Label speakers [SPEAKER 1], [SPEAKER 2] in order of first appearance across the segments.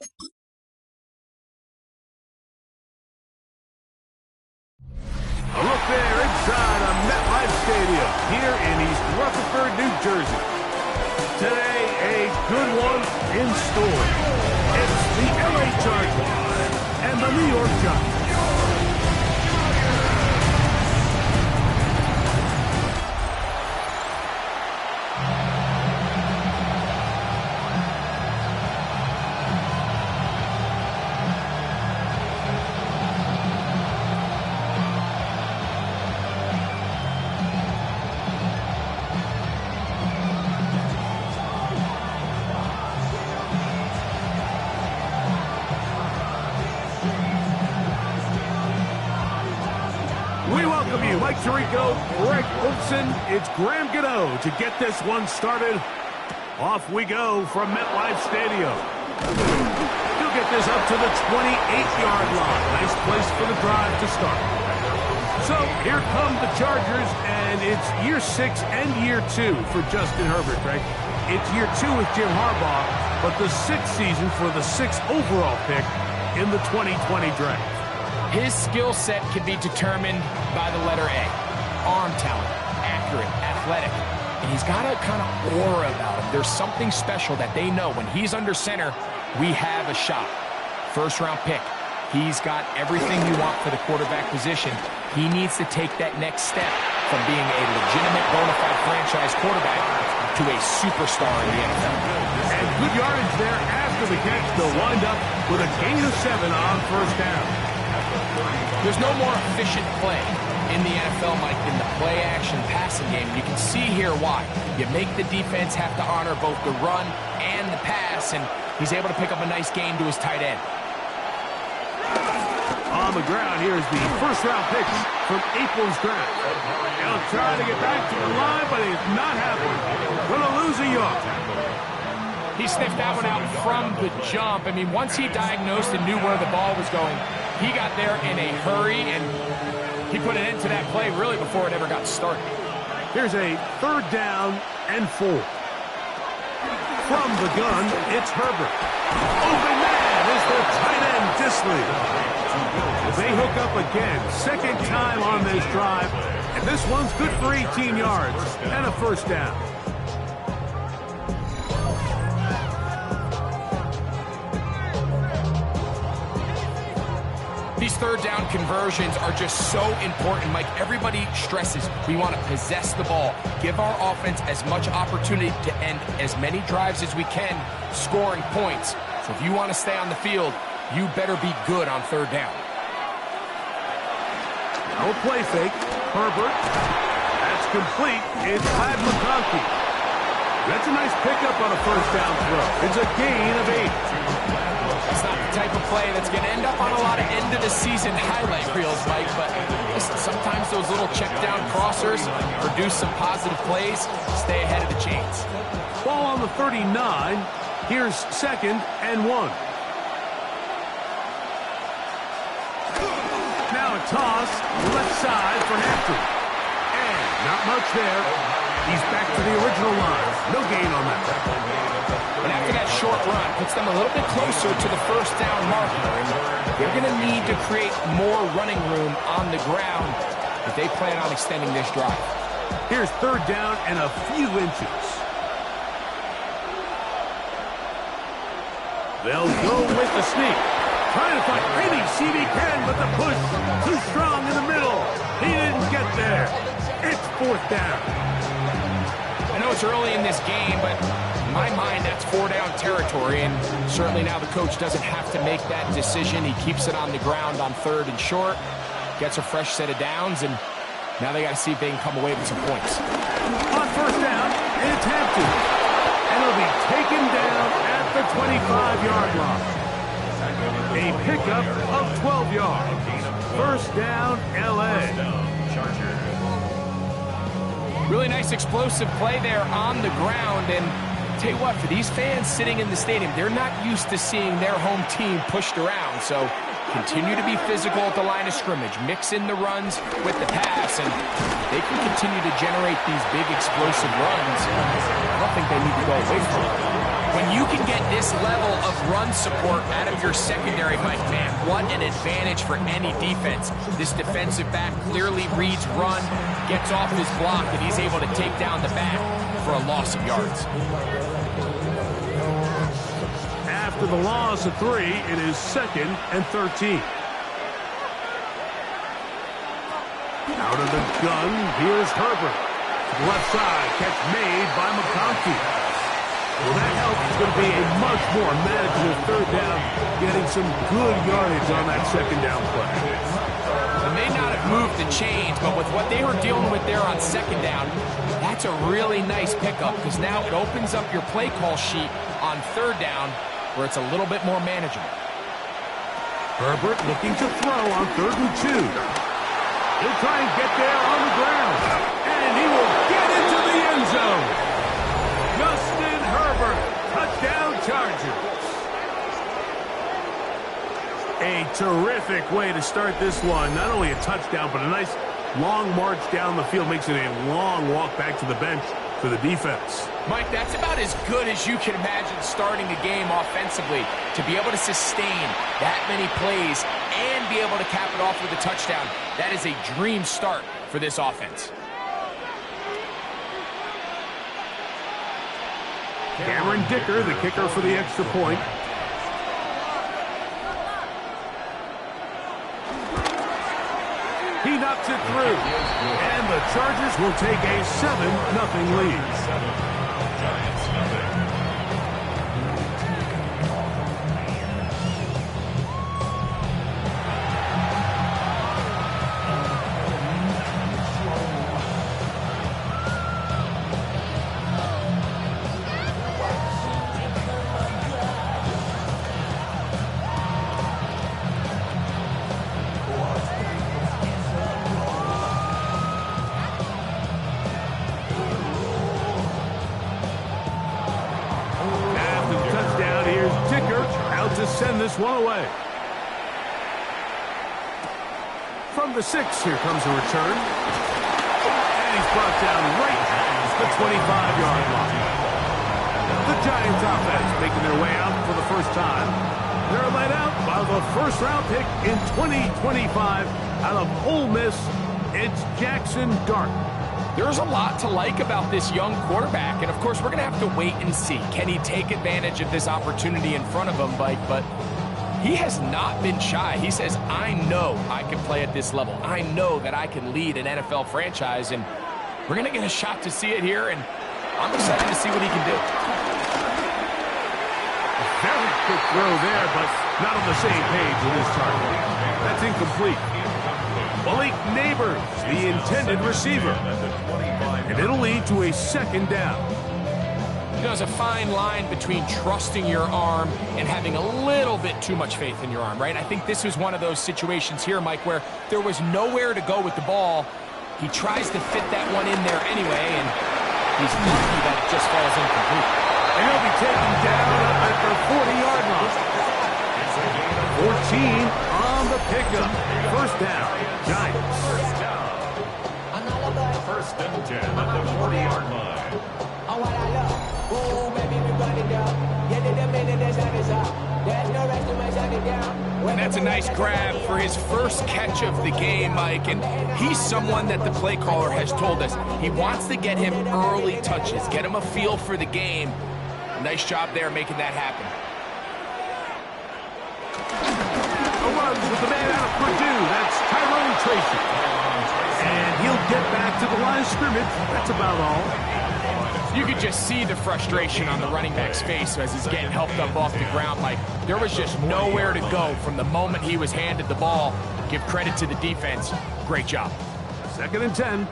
[SPEAKER 1] A look there inside of MetLife Stadium here in East Rutherford, New Jersey. Today, a good one in store. It's the LA Chargers and the New York Giants. We welcome you, Mike Tirico, Greg Olson. It's Graham Gano to get this one started. Off we go from MetLife Stadium. He'll get this up to the 28-yard line. Nice place for the drive to start. So here come the Chargers, and it's year 6 and year 2 for Justin Herbert, right? It's year 2 with Jim Harbaugh, but the 6th season for the 6th overall pick in the 2020 draft.
[SPEAKER 2] His skill set can be determined by the letter A. Arm talent, accurate, athletic. And he's got a kind of aura about him. There's something special that they know. When he's under center, we have a shot. First-round pick. He's got everything you want for the quarterback position. He needs to take that next step from being a legitimate bona fide franchise quarterback to a superstar in the NFL.
[SPEAKER 1] And good yardage there after the catch. They'll wind up with a gain of 7 on first down.
[SPEAKER 2] There's no more efficient play in the NFL, Mike, than the play-action passing game. You can see here why. You make the defense have to honor both the run and the pass, and he's able to pick up a nice gain to his tight end.
[SPEAKER 1] On the ground, here's the first-round pick from April's draft. He'll try to get back to the line, but it's not happening. Going to lose a yard.
[SPEAKER 2] He sniffed that one out from the jump. I mean, once he diagnosed and knew where the ball was going, he got there in a hurry, and he put an end to that play really before it ever got started.
[SPEAKER 1] Here's a 3rd down and 4. From the gun, it's Herbert. Open man is the tight end, Disley. They hook up again, 2nd time on this drive, and this one's good for 18 yards and a first down.
[SPEAKER 2] These 3rd down conversions are just so important, Mike. Everybody stresses we want to possess the ball, give our offense as much opportunity to end as many drives as we can, scoring points. So if you want to stay on the field, you better be good on 3rd down.
[SPEAKER 1] No play fake. Herbert. That's complete. It's Vlad McConkey. That's a nice pickup on a first down throw. It's a gain of 8.
[SPEAKER 2] It's not the type of play that's going to end up on a lot of end-of-the-season highlight reels, Mike, but listen, sometimes those little check-down crossers produce some positive plays. Stay ahead of the chains.
[SPEAKER 1] Ball on the 39. Here's 2nd and 1. Now a toss, left side for Hampton. And not much there. He's back to the original line. No gain on that.
[SPEAKER 2] But after that short run, puts them a little bit closer to the first down marker. And they're going to need to create more running room on the ground if they plan on extending this drive.
[SPEAKER 1] Here's 3rd down and a few inches. They'll go with the sneak. Trying to find any seed he can, but the push too strong in the middle. He didn't get there. It's 4th down.
[SPEAKER 2] I know it's early in this game, but in my mind, that's 4-down territory, and certainly now the coach doesn't have to make that decision. He keeps it on the ground on 3rd and short, gets a fresh set of downs, and now they got to see if they can come away with some points.
[SPEAKER 1] On first down, it's Hampton, and he'll be taken down at the 25-yard line. A pickup of 12 yards. First down, L.A.
[SPEAKER 2] Really nice explosive play there on the ground, and tell you what, for these fans sitting in the stadium, they're not used to seeing their home team pushed around, so continue to be physical at the line of scrimmage, mix in the runs with the pass, and they can continue to generate these big explosive runs. I don't think they need to go away from it. When you can get this level of run support out of your secondary, Mike, man, what an advantage for any defense. This defensive back clearly reads run, gets off his block, and he's able to take down the back for a loss of yards.
[SPEAKER 1] After the loss of 3, it is 2nd and 13. Out of the gun, here's Herbert. To the left side, catch made by McConkey. Well, that helps. It's going to be a much more manageable 3rd down, getting some good yardage on that 2nd down play.
[SPEAKER 2] They may not have moved the chains, but with what they were dealing with there on 2nd down, that's a really nice pickup because now it opens up your play call sheet on 3rd down where it's a little bit more manageable.
[SPEAKER 1] Herbert looking to throw on 3rd and 2. He'll try and get there on the ground. And he will get into the end zone. Justin Herbert, touchdown Chargers. A terrific way to start this one. Not only a touchdown, but a nice long march down the field. Makes it a long walk back to the bench for the defense.
[SPEAKER 2] Mike, that's about as good as you can imagine starting a game offensively. To be able to sustain that many plays and be able to cap it off with a touchdown, that is a dream start for this offense.
[SPEAKER 1] Cameron Dicker, the kicker for the extra point. He knocks it through. And the Chargers will take a 7-0 lead. To send this one away. From the 6, here comes a return. And he's brought down right at the 25-yard line. The Giants offense making their way out for the first time. They're led out by the first-round pick in 2025 out of Ole Miss. It's Jackson Dart.
[SPEAKER 2] There's a lot to like about this young quarterback, and of course we're going to have to wait and see. Can he take advantage of this opportunity in front of him, Mike? But he has not been shy. He says, I know I can play at this level. I know that I can lead an NFL franchise, and we're going to get a shot to see it here, and I'm excited to see what he can do.
[SPEAKER 1] A very quick throw there, but not on the same page with his target. That's incomplete. Malik Neighbors, the intended receiver. And it'll lead to a 2nd down.
[SPEAKER 2] You know, there's a fine line between trusting your arm and having a little bit too much faith in your arm, right? I think this was one of those situations here, Mike, where there was nowhere to go with the ball. He tries to fit that one in there anyway, and he's lucky that it just falls incomplete.
[SPEAKER 1] And he'll be taken down at the 40-yard line. 14 on the pickup. 1st down, Giants.
[SPEAKER 3] 1st and 10 at the 40-yard line.
[SPEAKER 2] And that's a nice grab for his first catch of the game, Mike. And he's someone that the play caller has told us he wants to get him early touches, get him a feel for the game. Nice job there making that happen.
[SPEAKER 1] Runs with the man out of Purdue. That's Tyrone Tracy. And he'll get back to the line of scrimmage. That's about all.
[SPEAKER 2] You could just see the frustration on the running back's face as he's getting helped up off the ground. Like, there was just nowhere to go from the moment he was handed the ball. Give credit to the defense. Great job.
[SPEAKER 1] 2nd and 10.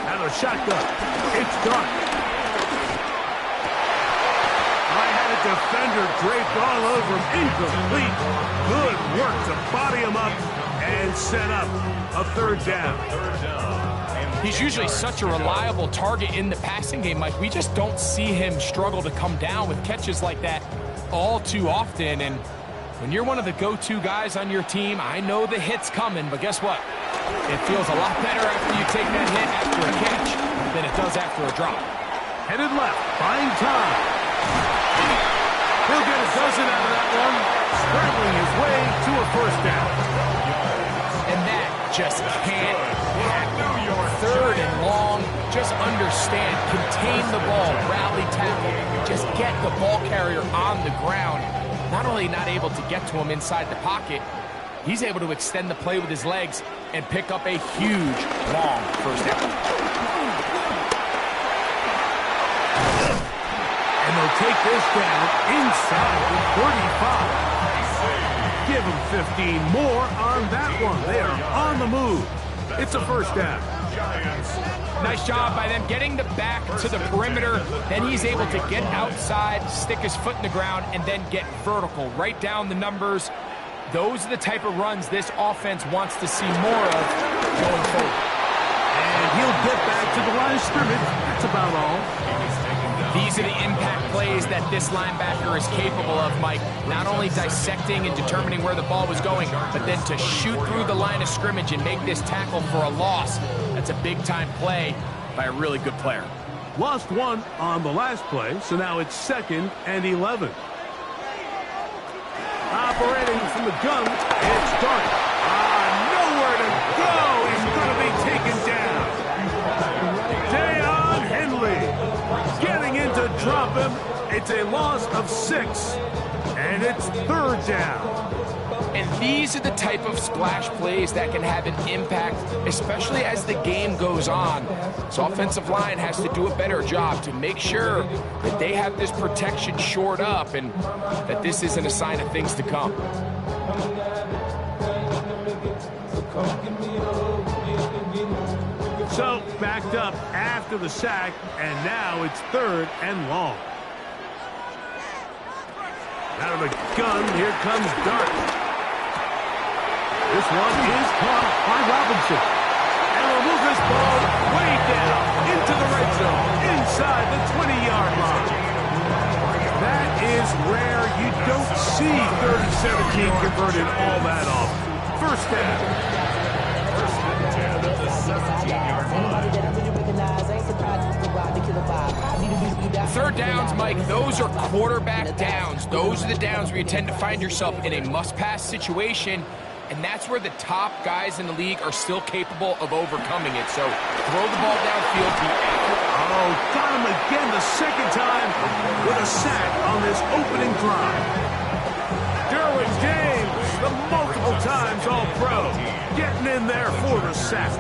[SPEAKER 1] And a shotgun. It's Dart. Defender draped all over him. Incomplete. Good work to body him up and set up a 3rd down.
[SPEAKER 2] He's usually such a reliable target in the passing game, Mike. We just don't see him struggle to come down with catches like that all too often. And when you're one of the go-to guys on your team, I know the hit's coming, but guess what? It feels a lot better after you take that hit after a catch. than it does after a drop.
[SPEAKER 1] Headed left, buying time. He'll get a dozen out of that one, scrambling his way to a first down.
[SPEAKER 2] And that just can't happen. 3rd and long, just understand, contain the ball, rally tackle, just get the ball carrier on the ground. Not only not able to get to him inside the pocket, he's able to extend the play with his legs and pick up a huge, long first down.
[SPEAKER 1] And they'll take this down inside the 35. Give them 15 more on that one. They are on the move. It's a first down.
[SPEAKER 2] Nice job by them getting the back to the perimeter. Then he's able to get outside, stick his foot in the ground, and then get vertical. Right down the numbers. Those are the type of runs this offense wants to see more of going forward.
[SPEAKER 1] And he'll get back to the line of scrimmage. That's about all.
[SPEAKER 2] These are the impact plays that this linebacker is capable of, Mike. Not only dissecting and determining where the ball was going, but then to shoot through the line of scrimmage and make this tackle for a loss. That's a big-time play by a really good player.
[SPEAKER 1] Lost one on the last play, so now it's 2nd and 11. Operating from the gun, it's Dark. Nowhere to go. He's going to be taken down. Deion Henley getting in to drop him. It's a loss of 6, and it's 3rd down.
[SPEAKER 2] And these are the type of splash plays that can have an impact, especially as the game goes on. So offensive line has to do a better job to make sure that they have this protection shored up and that this isn't a sign of things to come.
[SPEAKER 1] So backed up after the sack, and now it's 3rd and long. Out of the gun, here comes Dart. This one is caught by Robinson. And will move this ball way down into the red zone, inside the 20-yard line. That is rare. You don't see 30-17 converted all that often. First down.
[SPEAKER 3] First and 10 at the 17-yard line.
[SPEAKER 2] 3rd downs, Mike, those are quarterback downs. Those are the downs where you tend to find yourself in a must-pass situation. And that's where the top guys in the league are still capable of overcoming it. So throw the ball downfield, be accurate.
[SPEAKER 1] Oh, got him again the 2nd time with a sack on this opening drive. Derwin James, the multiple times All-Pro, getting in there for the sack.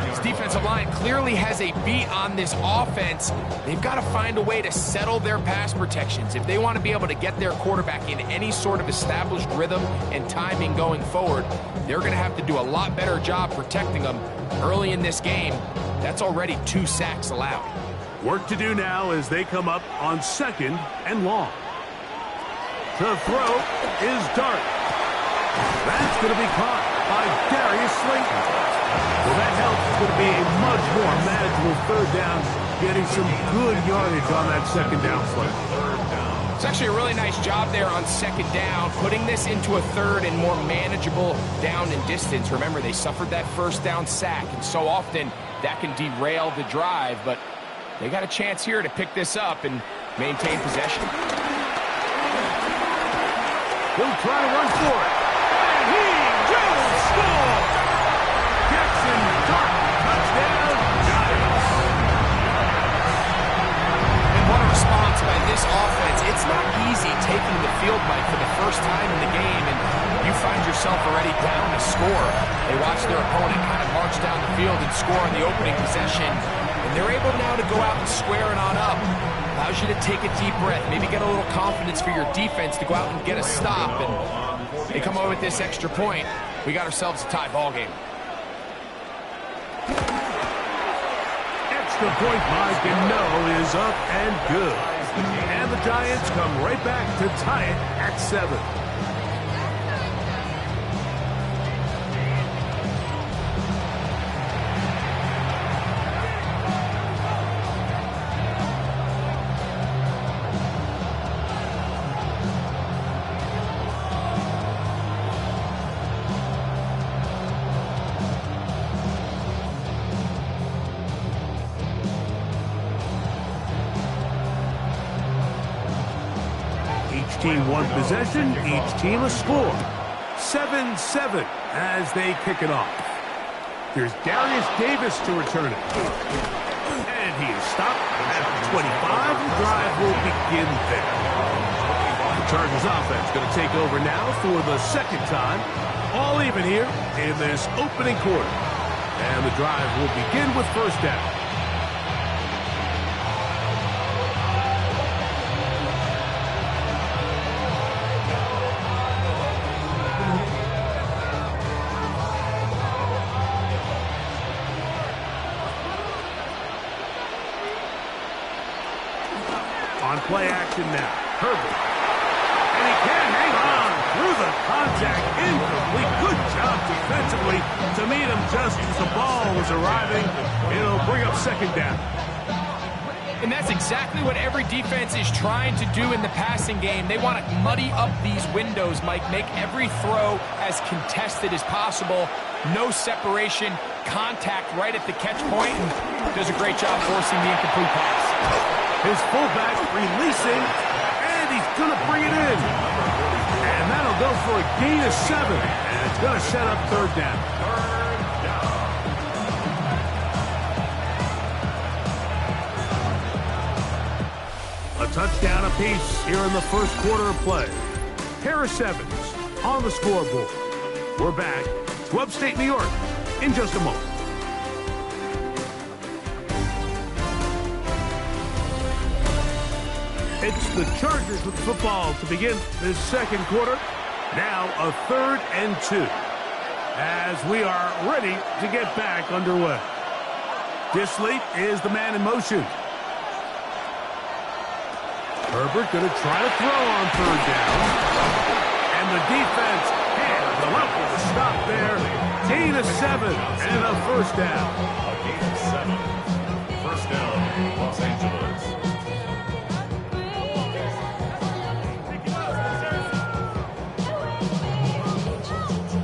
[SPEAKER 2] This defensive line clearly has a beat on this offense. They've got to find a way to settle their pass protections. If they want to be able to get their quarterback in any sort of established rhythm and timing going forward, they're going to have to do a lot better job protecting them early in this game. That's already 2 sacks allowed.
[SPEAKER 1] Work to do now as they come up on 2nd and long. To throw is Dart. That's going to be caught by Darius Slayton. Well, that helps. It's going to be a much more manageable 3rd down, getting some good yardage on that 2nd down play.
[SPEAKER 2] It's actually a really nice job there on 2nd down, putting this into a 3rd and more manageable down and distance. Remember, they suffered that 1st down sack, and so often that can derail the drive, but they got a chance here to pick this up and maintain possession.
[SPEAKER 1] He'll try to run for it. And he will score! Jackson Dart, touchdown, Giants!
[SPEAKER 2] And what a response by this offense. It's not easy taking the field, Mike, for the first time in the game, and you find yourself already down to score. They watch their opponent kind of march down the field and score on the opening possession, and they're able now to go out and square it on up. Allows you to take a deep breath, maybe get a little confidence for your defense to go out and get a stop, and they come away with this extra point. We got ourselves a tie ball game.
[SPEAKER 1] Extra point by Gano is up and good. And the Giants come right back to tie it at 7. team one possession, each team a score. 7-7 as they kick it off. Here's Darius Davis to return it. And he is stopped at the 25. The drive will begin there. The Chargers offense going to take over now for the second time. All even here in this opening quarter. And the drive will begin with first down. On play action now, Herbert. And he can hang on through the contact, incomplete. Good job defensively to meet him just as the ball was arriving. It'll bring up second down.
[SPEAKER 2] And that's exactly what every defense is trying to do in the passing game. They want to muddy up these windows, Mike, make every throw as contested as possible. No separation, contact right at the catch point, and does a great job forcing the incomplete pass.
[SPEAKER 1] His fullback releasing, and he's going to bring it in. And that'll go for a gain of 7, and it's going to set up third down. A touchdown apiece here in the first quarter of play. Harris Evans on the scoreboard. We're back to upstate New York in just a moment. It's the Chargers with football to begin this second quarter. Now a 3rd and 2 as we are ready to get back underway. Disley is the man in motion. Herbert going to try to throw on 3rd down. And the defense hands him up with a stop there. Gain of 7 and a first down.
[SPEAKER 3] A gain of 7. First down, Los Angeles.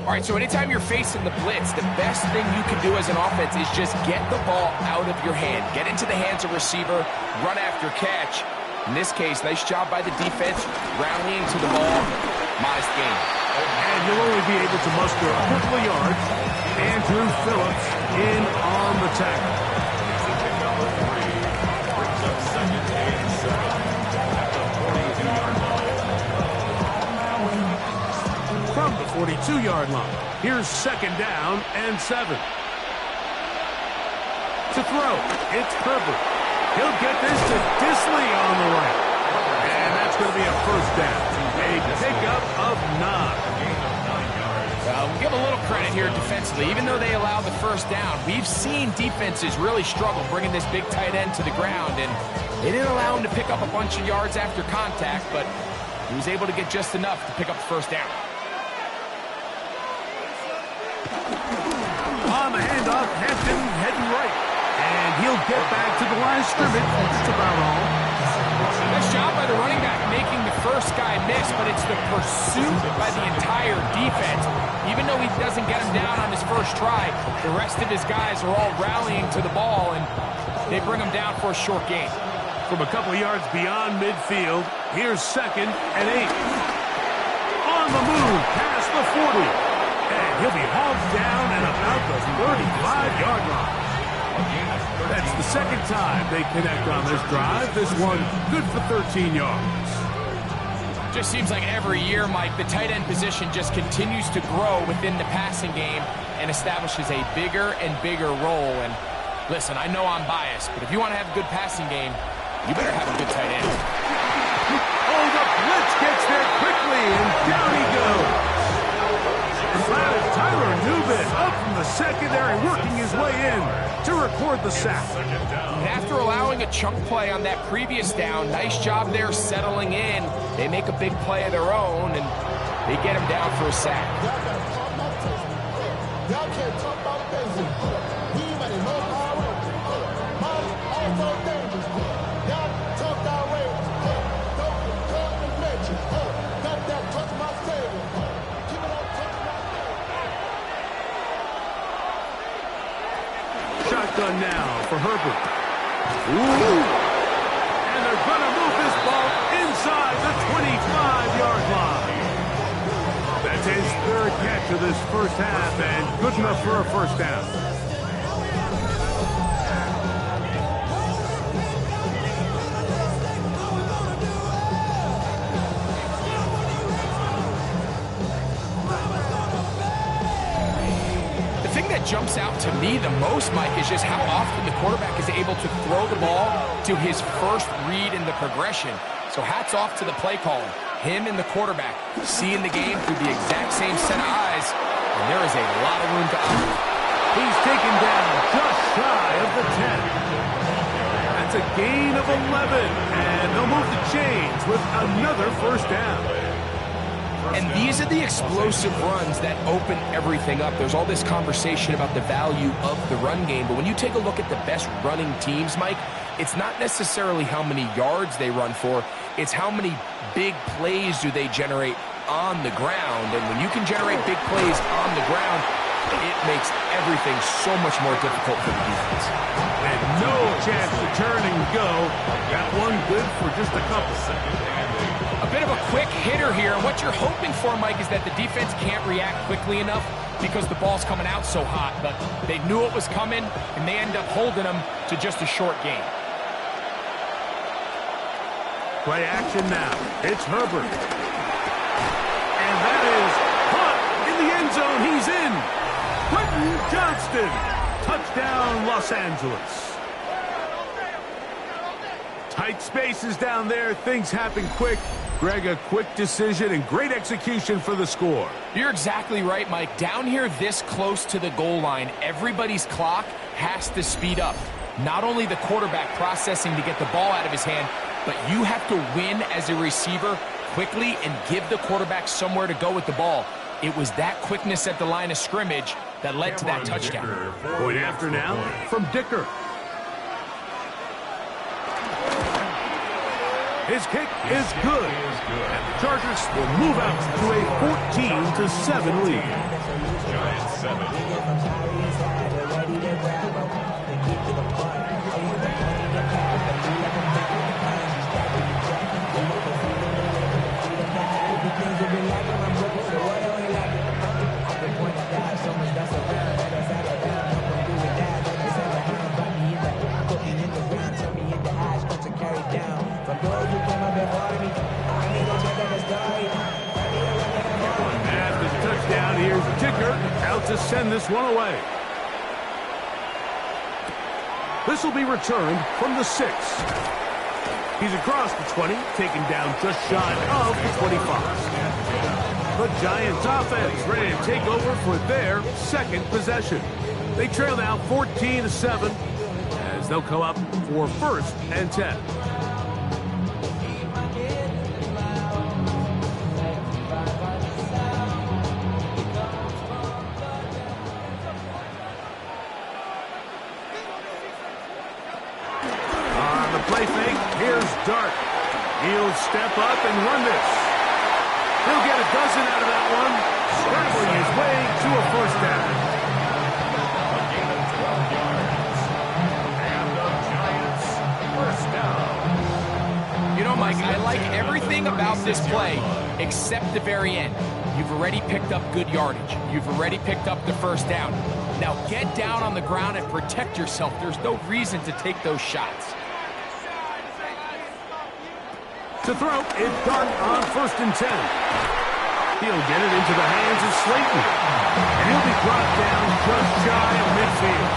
[SPEAKER 2] All right, so anytime you're facing the blitz, the best thing you can do as an offense is just get the ball out of your hand. Get into the hands of receiver, run after catch. In this case, nice job by the defense, rallying to the ball. Modest gain.
[SPEAKER 1] And you'll only be able to muster a couple of yards. Andrew Phillips in on the tackle.
[SPEAKER 3] Brings up second and 7 at the 42-yard line.
[SPEAKER 1] From the 42-yard line, here's second down and 7. To throw, it's Herbert. He'll get this to Disley on the right. And that's going to be a first down. A pickup of 9.
[SPEAKER 2] We'll give a little credit here defensively. Even though they allowed the first down, we've seen defenses really struggle bringing this big tight end to the ground. And they didn't allow him to pick up a bunch of yards after contact, but he was able to get just enough to pick up the first down.
[SPEAKER 1] On the handoff, Hampton heading right. And he'll get back to the line of scrimmage. That's about all.
[SPEAKER 2] Nice job by the running back making the first guy miss, but it's the pursuit by the entire defense. Even though he doesn't get him down on his first try, the rest of his guys are all rallying to the ball, and they bring him down for a short gain.
[SPEAKER 1] From a couple of yards beyond midfield, here's second and 8. On the move, past the 40. And he'll be hauled down at about the 35-yard line. That's the second time they connect on this drive. This one good for 13 yards.
[SPEAKER 2] Just seems like every year, Mike, the tight end position just continues to grow within the passing game and establishes a bigger and bigger role. And listen, I know I'm biased, but if you want to have a good passing game, you better have a good tight end.
[SPEAKER 1] Oh, the blitz gets there quickly, and down he goes. Flatted Tyler Newbin up from the secondary, working his way in to record the sack.
[SPEAKER 2] And after allowing a chunk play on that previous down, nice job there settling in. They make a big play of their own, and they get him down for a sack.
[SPEAKER 4] Y'all can't talk about basic. We might as well power. Also dangerous. Y'all talk that way. Don't talk the mention. Got that touch my table. Keep it on touch my table.
[SPEAKER 1] Shotgun now for Herbert. Ooh. And they're going to move this ball inside the 25 to this first half, and good enough for a first down.
[SPEAKER 2] The thing that jumps out to me the most, Mike, is just how often the quarterback is able to throw the ball to his first read in the progression. So hats off to the play caller. Him and the quarterback seeing the game through the exact same set of eyes, and there is a lot of room to operate.
[SPEAKER 1] He's taken down just shy of the 10. That's a gain of 11, and they'll move the chains with another first down.
[SPEAKER 2] And these are the explosive runs that open everything up. There's all this conversation about the value of the run game, but when you take a look at the best running teams, Mike, it's not necessarily how many yards they run for, it's how many big plays do they generate on the ground. And when you can generate big plays on the ground, it makes everything so much more difficult for the defense.
[SPEAKER 1] And no chance to turn and go. Got one good for just a couple.
[SPEAKER 2] A bit of a quick hitter here, and what you're hoping for, Mike, is that the defense can't react quickly enough because the ball's coming out so hot, but they knew it was coming, and they end up holding them to just a short gain.
[SPEAKER 1] Play action now. It's Herbert. And that is caught in the end zone. He's in. Quentin Johnston. Touchdown, Los Angeles. Tight spaces down there. Things happen quick. Greg, a quick decision and great execution for the score.
[SPEAKER 2] You're exactly right, Mike. Down here this close to the goal line, everybody's clock has to speed up. Not only the quarterback processing to get the ball out of his hand, but you have to win as a receiver quickly and give the quarterback somewhere to go with the ball. It was that quickness at the line of scrimmage that led to that touchdown.
[SPEAKER 1] Point after now from Dicker. His kick is good. And the Chargers will move out to a 14-7 lead.
[SPEAKER 3] Giants 7.
[SPEAKER 1] After the touchdown, here's Dicker out to send this one away. This will be returned from the 6. He's across the 20, taken down just shy of the 25. The Giants offense ready to take over for their second possession. They trail now 14-7 as they'll come up for 1st and 10. Play fake. Here's Dart. He'll step up and run this. He'll get a dozen out of that one, scrambling his way to a first down.
[SPEAKER 3] A gain of 12 yards. And the Giants first down.
[SPEAKER 2] You know, Mike, I like everything about this play except the very end. You've already picked up good yardage. You've already picked up the first down. Now get down on the ground and protect yourself. There's no reason to take those shots.
[SPEAKER 1] To throw, it's Dart on 1st and 10. He'll get it into the hands of Slayton. And he'll be brought down just shy of midfield.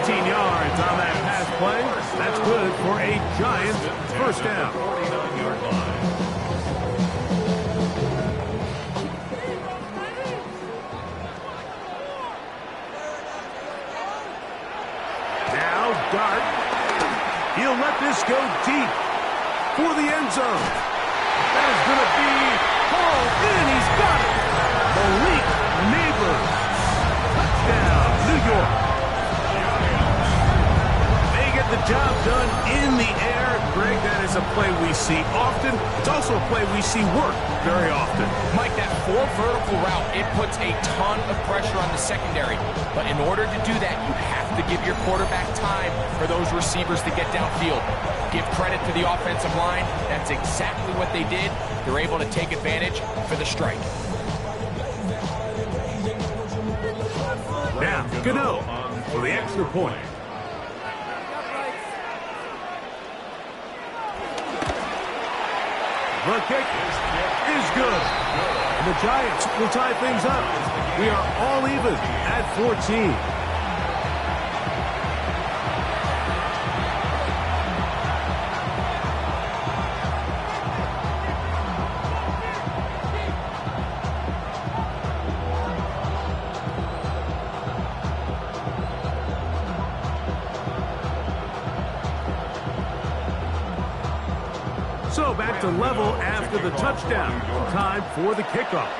[SPEAKER 1] 13 yards on that pass play. That's good for a Giants first down.
[SPEAKER 3] 49-yard line.
[SPEAKER 1] Now Dart. He'll let this go deep for the end zone. That is going to be hauled in. He's got it. Malik Neighbors. Touchdown, New York. They get the job done in the air. Greg, that is a play we see often. It's also a play we see work very often.
[SPEAKER 2] Mike, that 4 vertical route, it puts a ton of pressure on the secondary. But in order to do that, you have to give your quarterback time for those receivers to get downfield. Give credit to the offensive line. That's exactly what they did. They're able to take advantage for the strike.
[SPEAKER 1] Now, Gano for the extra point. The kick is good. And the Giants will tie things up. We are all even at 14. So back to level after the touchdown. Time for the kickoff.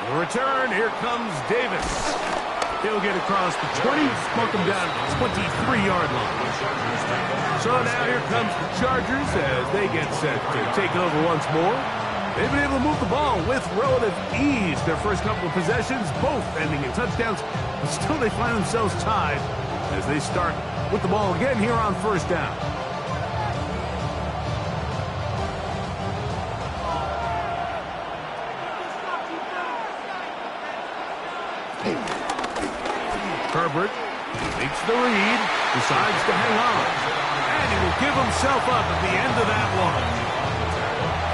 [SPEAKER 1] The return, here comes Davis. He'll get across the 20, smoke him down to the 23-yard line. So now here comes the Chargers as they get set to take over once more. They've been able to move the ball with relative ease their first couple of possessions, both ending in touchdowns, but still they find themselves tied as they start with the ball again here on first down. Herbert makes the read, decides to hang on, and he will give himself up at the end of that one.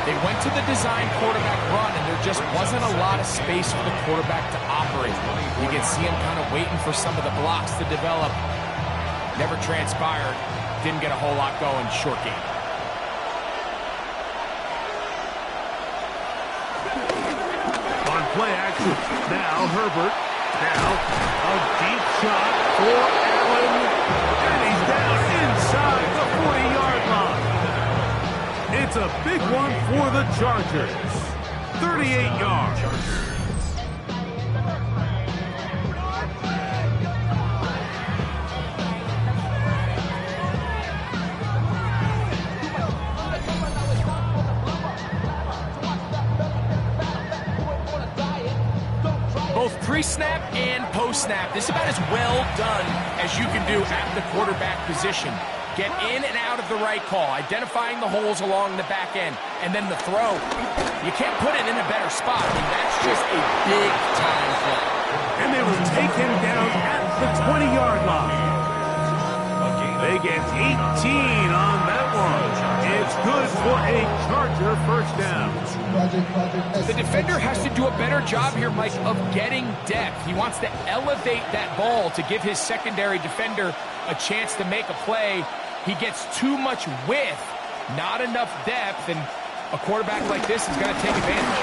[SPEAKER 2] They went to the design quarterback run, and there just wasn't a lot of space for the quarterback to operate. You can see him kind of waiting for some of the blocks to develop. Never transpired. Didn't get a whole lot going. Short game.
[SPEAKER 1] On play action, now Herbert. Now, a deep shot for Allen, and he's down inside the 40-yard line. It's a big one for the Chargers. 38 yards.
[SPEAKER 2] Both pre-snap and post-snap, this is about as well done as you can do at the quarterback position. Get in and out of the right call, identifying the holes along the back end, and then the throw. You can't put it in a better spot. I mean, that's just a big-time play.
[SPEAKER 1] And they will take him down at the 20-yard line. They get 18 on that one. It's good for a Charger first down.
[SPEAKER 2] The defender has to do a better job here, Mike, of getting depth. He wants to elevate that ball to give his secondary defender a chance to make a play. He gets too much width, not enough depth, and a quarterback like this is going to take advantage.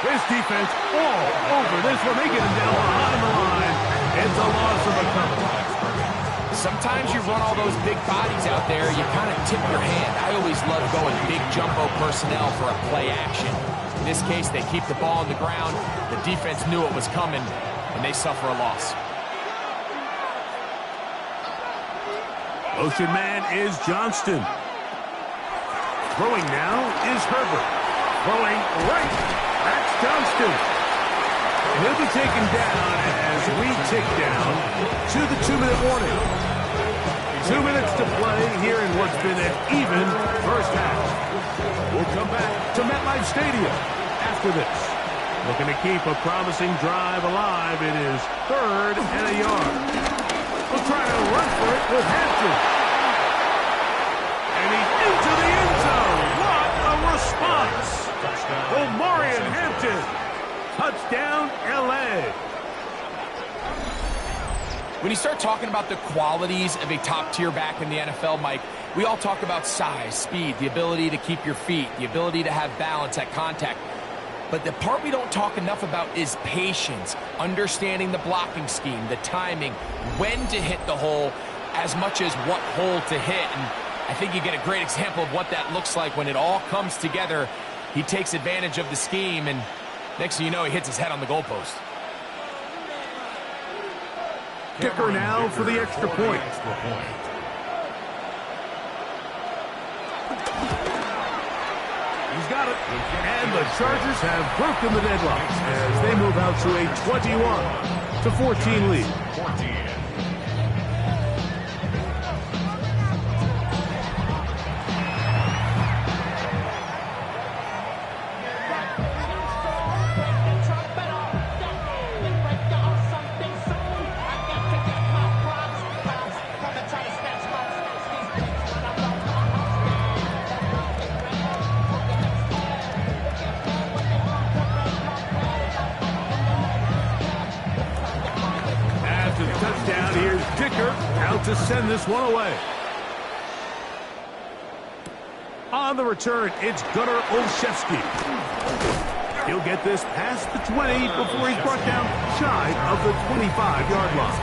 [SPEAKER 1] This defense all over this one. They get him down behind the line. It's a loss of a couple.
[SPEAKER 2] Sometimes you run all those big bodies out there, you kind of tip your hand. I always love going big jumbo personnel for a play action. In this case, they keep the ball on the ground. The defense knew it was coming, and they suffer a loss.
[SPEAKER 1] Motion man is Johnston. Throwing now is Herbert. Throwing right. That's Johnston. He'll be taken down as we tick down to the 2-minute warning. 2 minutes to play here in what's been an even first half. We'll come back to MetLife Stadium after this. Looking to keep a promising drive alive. It is 3rd and a yard. We'll try to run for it with Hampton. And he's into the end zone. What a response. Omarion Hampton. Touchdown, L.A.
[SPEAKER 2] When you start talking about the qualities of a top-tier back in the NFL, Mike, we all talk about size, speed, the ability to keep your feet, the ability to have balance at contact. But the part we don't talk enough about is patience, understanding the blocking scheme, the timing, when to hit the hole, as much as what hole to hit. And I think you get a great example of what that looks like when it all comes together. He takes advantage of the scheme, and next thing you know, he hits his head on the goalpost.
[SPEAKER 1] Kicker now for the extra point. He's got it. And the Chargers have broken the deadlock as they move out to a 21-14 lead. send this one away. On the return, it's Gunnar Olszewski. He'll get this past the 20 before he's brought down shy of the 25-yard line.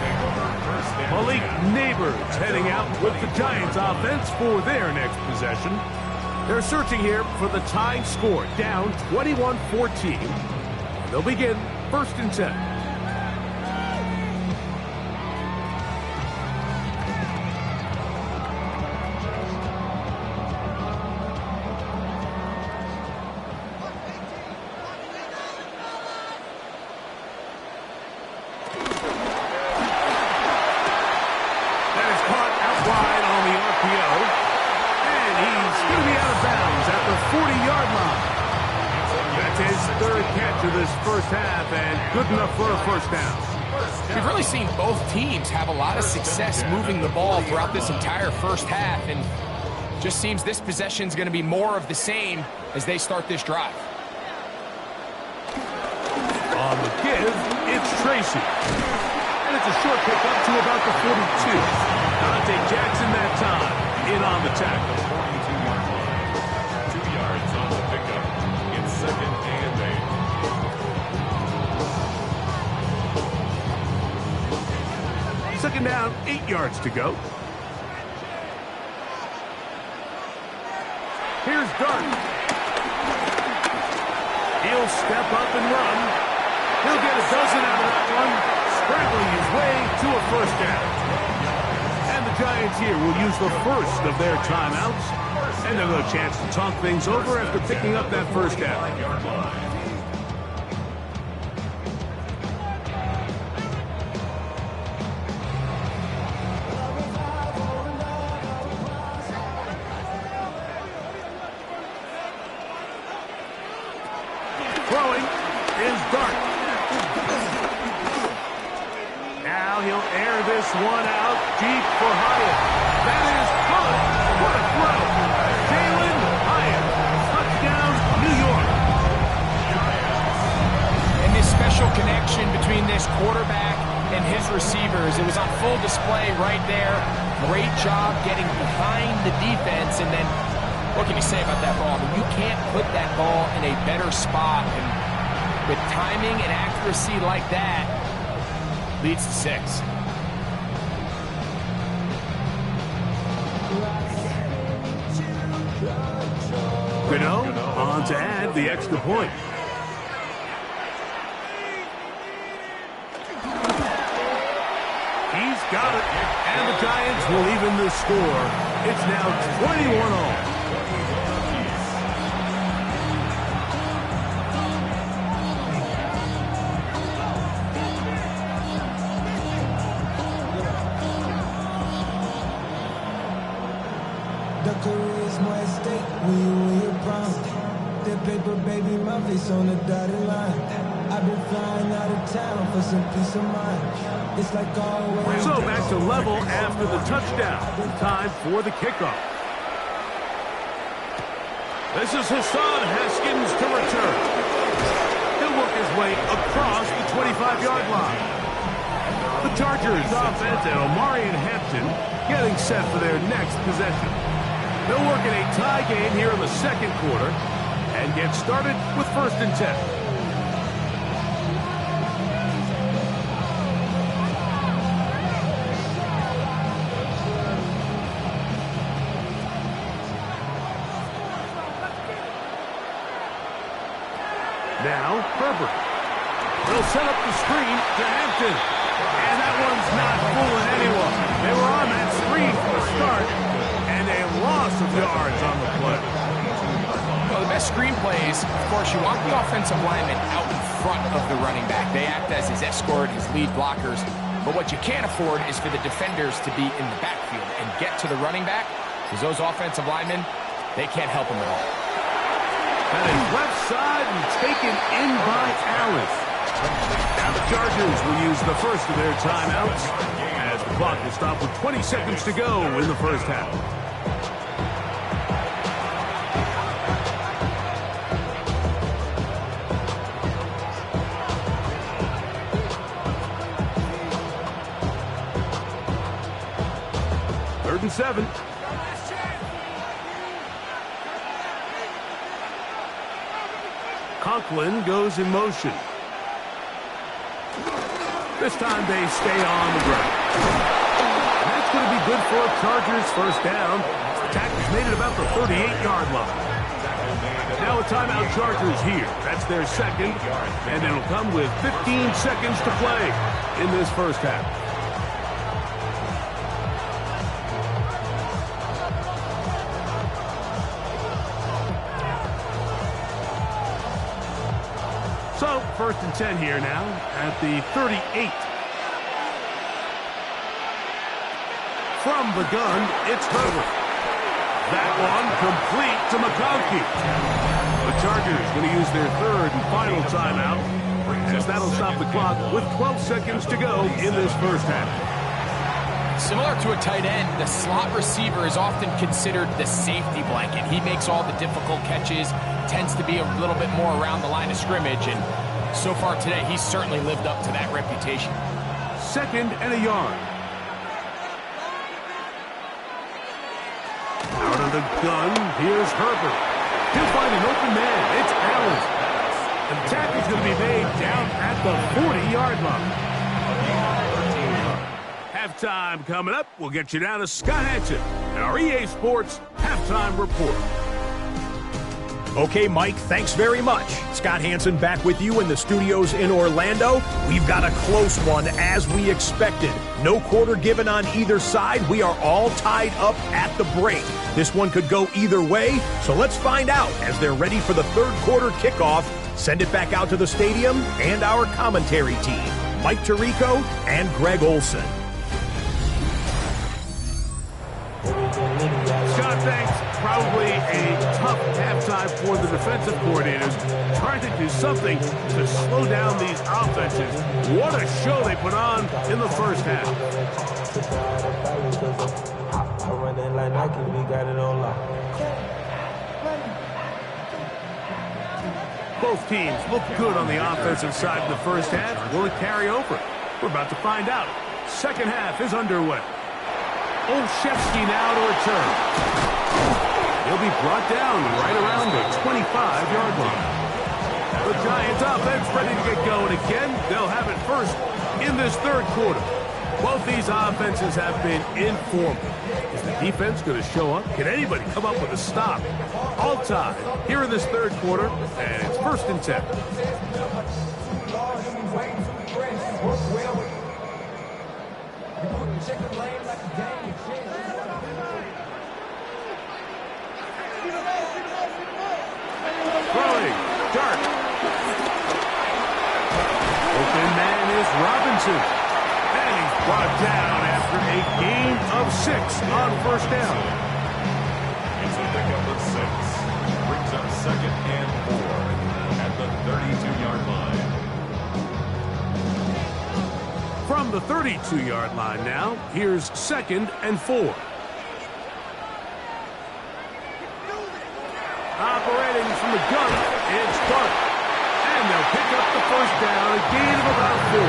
[SPEAKER 1] Malik Neighbors heading out with the Giants offense for their next possession. They're searching here for the tying score, down 21-14. They'll begin 1st and 10. Good enough for a first down.
[SPEAKER 2] We've really seen both teams have a lot of success moving the ball throughout this entire first half, and just seems this possession is going to be more of the same as they start this drive.
[SPEAKER 1] On the give, it's Tracy. And it's a short pickup to about the 42. Dante Jackson that time in on the tackle.
[SPEAKER 3] 42-yard line. 2 yards on the pickup. It's 2nd and 8.
[SPEAKER 1] Second down, 8 yards to go. Here's Dart. He'll step up and run. He'll get a dozen out of that one, scrambling his way to a first down. And the Giants here will use the first of their timeouts, and they'll have a chance to talk things over after picking up that first down. Throwing is Dart. Now he'll air this one out deep for Hyatt. That is good. What a throw. Jalen Hyatt. Touchdown, New York.
[SPEAKER 2] And this special connection between this quarterback and his receivers, it was on full display right there. Great job getting behind the defense, and then what can you say about that ball? I mean, you can't put that ball in a better spot, and with timing and accuracy like that, leads to 6.
[SPEAKER 1] Gano on to add the extra point. He's got it, and the Giants will even the score. It's now 21-all.
[SPEAKER 5] Paper baby, my face on the dotted line. I've been flying out of town for some peace of mind. It's like always.
[SPEAKER 1] So back to level after the touchdown. Time for the kickoff. This is Hassan Haskins to return. He'll work his way across the 25-yard line. The Chargers offense and Omarion Hampton getting set for their next possession. They'll work in a tie game here in the second quarter and get started with 1st and 10. Now, Herbert. They'll set up the screen to Hampton. And that one's not fooling anyone. They were on that screen from the start, and a loss of yards on the play.
[SPEAKER 2] Well, the best screenplays, of course, you want the offensive lineman out in front of the running back. They act as his escort, his lead blockers. But what you can't afford is for the defenders to be in the backfield and get to the running back, because those offensive linemen, they can't help him at all.
[SPEAKER 1] That is left side and taken in by Allen. Now the Chargers will use the first of their timeouts as the clock will stop with 20 seconds to go in the first half. 3rd and 7. Conklin goes in motion. This time they stay on the ground. And that's going to be good for a Chargers first down. Attackers made it about the 38-yard line. Now a timeout Chargers here. That's their second, and it'll come with 15 seconds to play in this first half. So, 1st and 10 here now at the 38. From the gun, it's Herbert. That one complete to McConkey. The Chargers going to use their 3rd and final timeout, as that'll stop the clock with 12 seconds to go in this first half.
[SPEAKER 2] Similar to a tight end, the slot receiver is often considered the safety blanket. He makes all the difficult catches, tends to be a little bit more around the line of scrimmage, and so far today, he's certainly lived up to that reputation.
[SPEAKER 1] 2nd and a yard. Out of the gun, here's Herbert. He'll find an open man. It's Allen. The tackle's going to be made down at the 40-yard line. Halftime coming up. We'll get you down to Scott Hansen and our EA Sports Halftime Report.
[SPEAKER 6] Okay, Mike, thanks very much. Scott Hansen back with you in the studios in Orlando. We've got a close one, as we expected. No quarter given on either side. We are all tied up at the break. This one could go either way, so let's find out as they're ready for the 3rd quarter kickoff. Send it back out to the stadium and our commentary team, Mike Tirico and Greg Olson.
[SPEAKER 1] Scott, thanks. Probably a tough halftime for the defensive coordinators, trying to do something to slow down these offenses. What a show they put on in the first half.
[SPEAKER 5] I run it like Nike, we got it on lock.
[SPEAKER 1] Both teams look good on the offensive side in the first half. Will it carry over? We're about to find out. Second half is underway. Olszewski now to return. He'll be brought down right around the 25-yard line. The Giants offense ready to get going again. They'll have it first in this 3rd quarter. Both these offenses have been informal. Is the defense going to show up? Can anybody come up with a stop? All tied here in this 3rd quarter, and it's 1st and 10. Throwing, Dart. Open man is Robinson. And he's brought down after a gain of 6 on 1st down.
[SPEAKER 3] It's a pickup of 6. Brings up 2nd and 4 at the 32-yard line.
[SPEAKER 1] From the 32-yard line now, here's 2nd and 4. Operating from the gun, it's Dart. And they'll pick up the first down, a gain of about 4.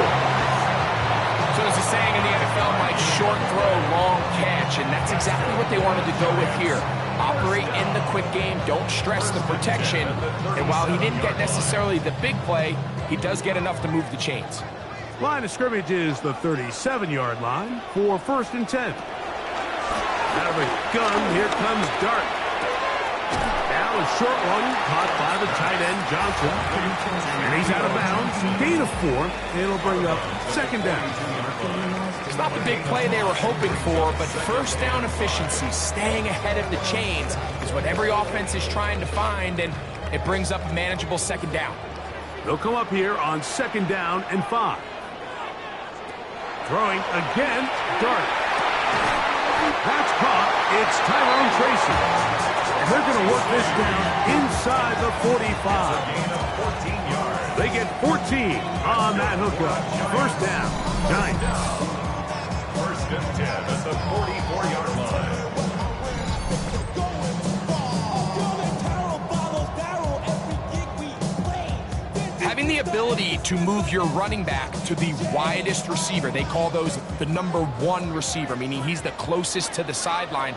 [SPEAKER 2] So there's a saying in the NFL, Mike, short throw, long catch, and that's exactly what they wanted to go with here. Operate in the quick game, don't stress the protection, and while he didn't get necessarily the big play, he does get enough to move the chains.
[SPEAKER 1] Line of scrimmage is the 37-yard line for 1st and 10. Out of a gun, here comes Dart. Now a short one caught by the tight end Johnson. And he's out of bounds. Gain of 4. It'll bring up 2nd down.
[SPEAKER 2] It's not the big play they were hoping for, but first down efficiency, staying ahead of the chains, is what every offense is trying to find, and it brings up a manageable 2nd down.
[SPEAKER 1] They'll come up here on 2nd down and 5. Throwing again, Dart. That's caught. It's Tyrone Tracy. And they're going to work this down inside the 45. They get 14 on that hookup. First down, Giants.
[SPEAKER 3] 1st and 10 at the 44-yard line.
[SPEAKER 2] Having the ability ability to move your running back to the widest receiver. They call those the #1 receiver, meaning he's the closest to the sideline.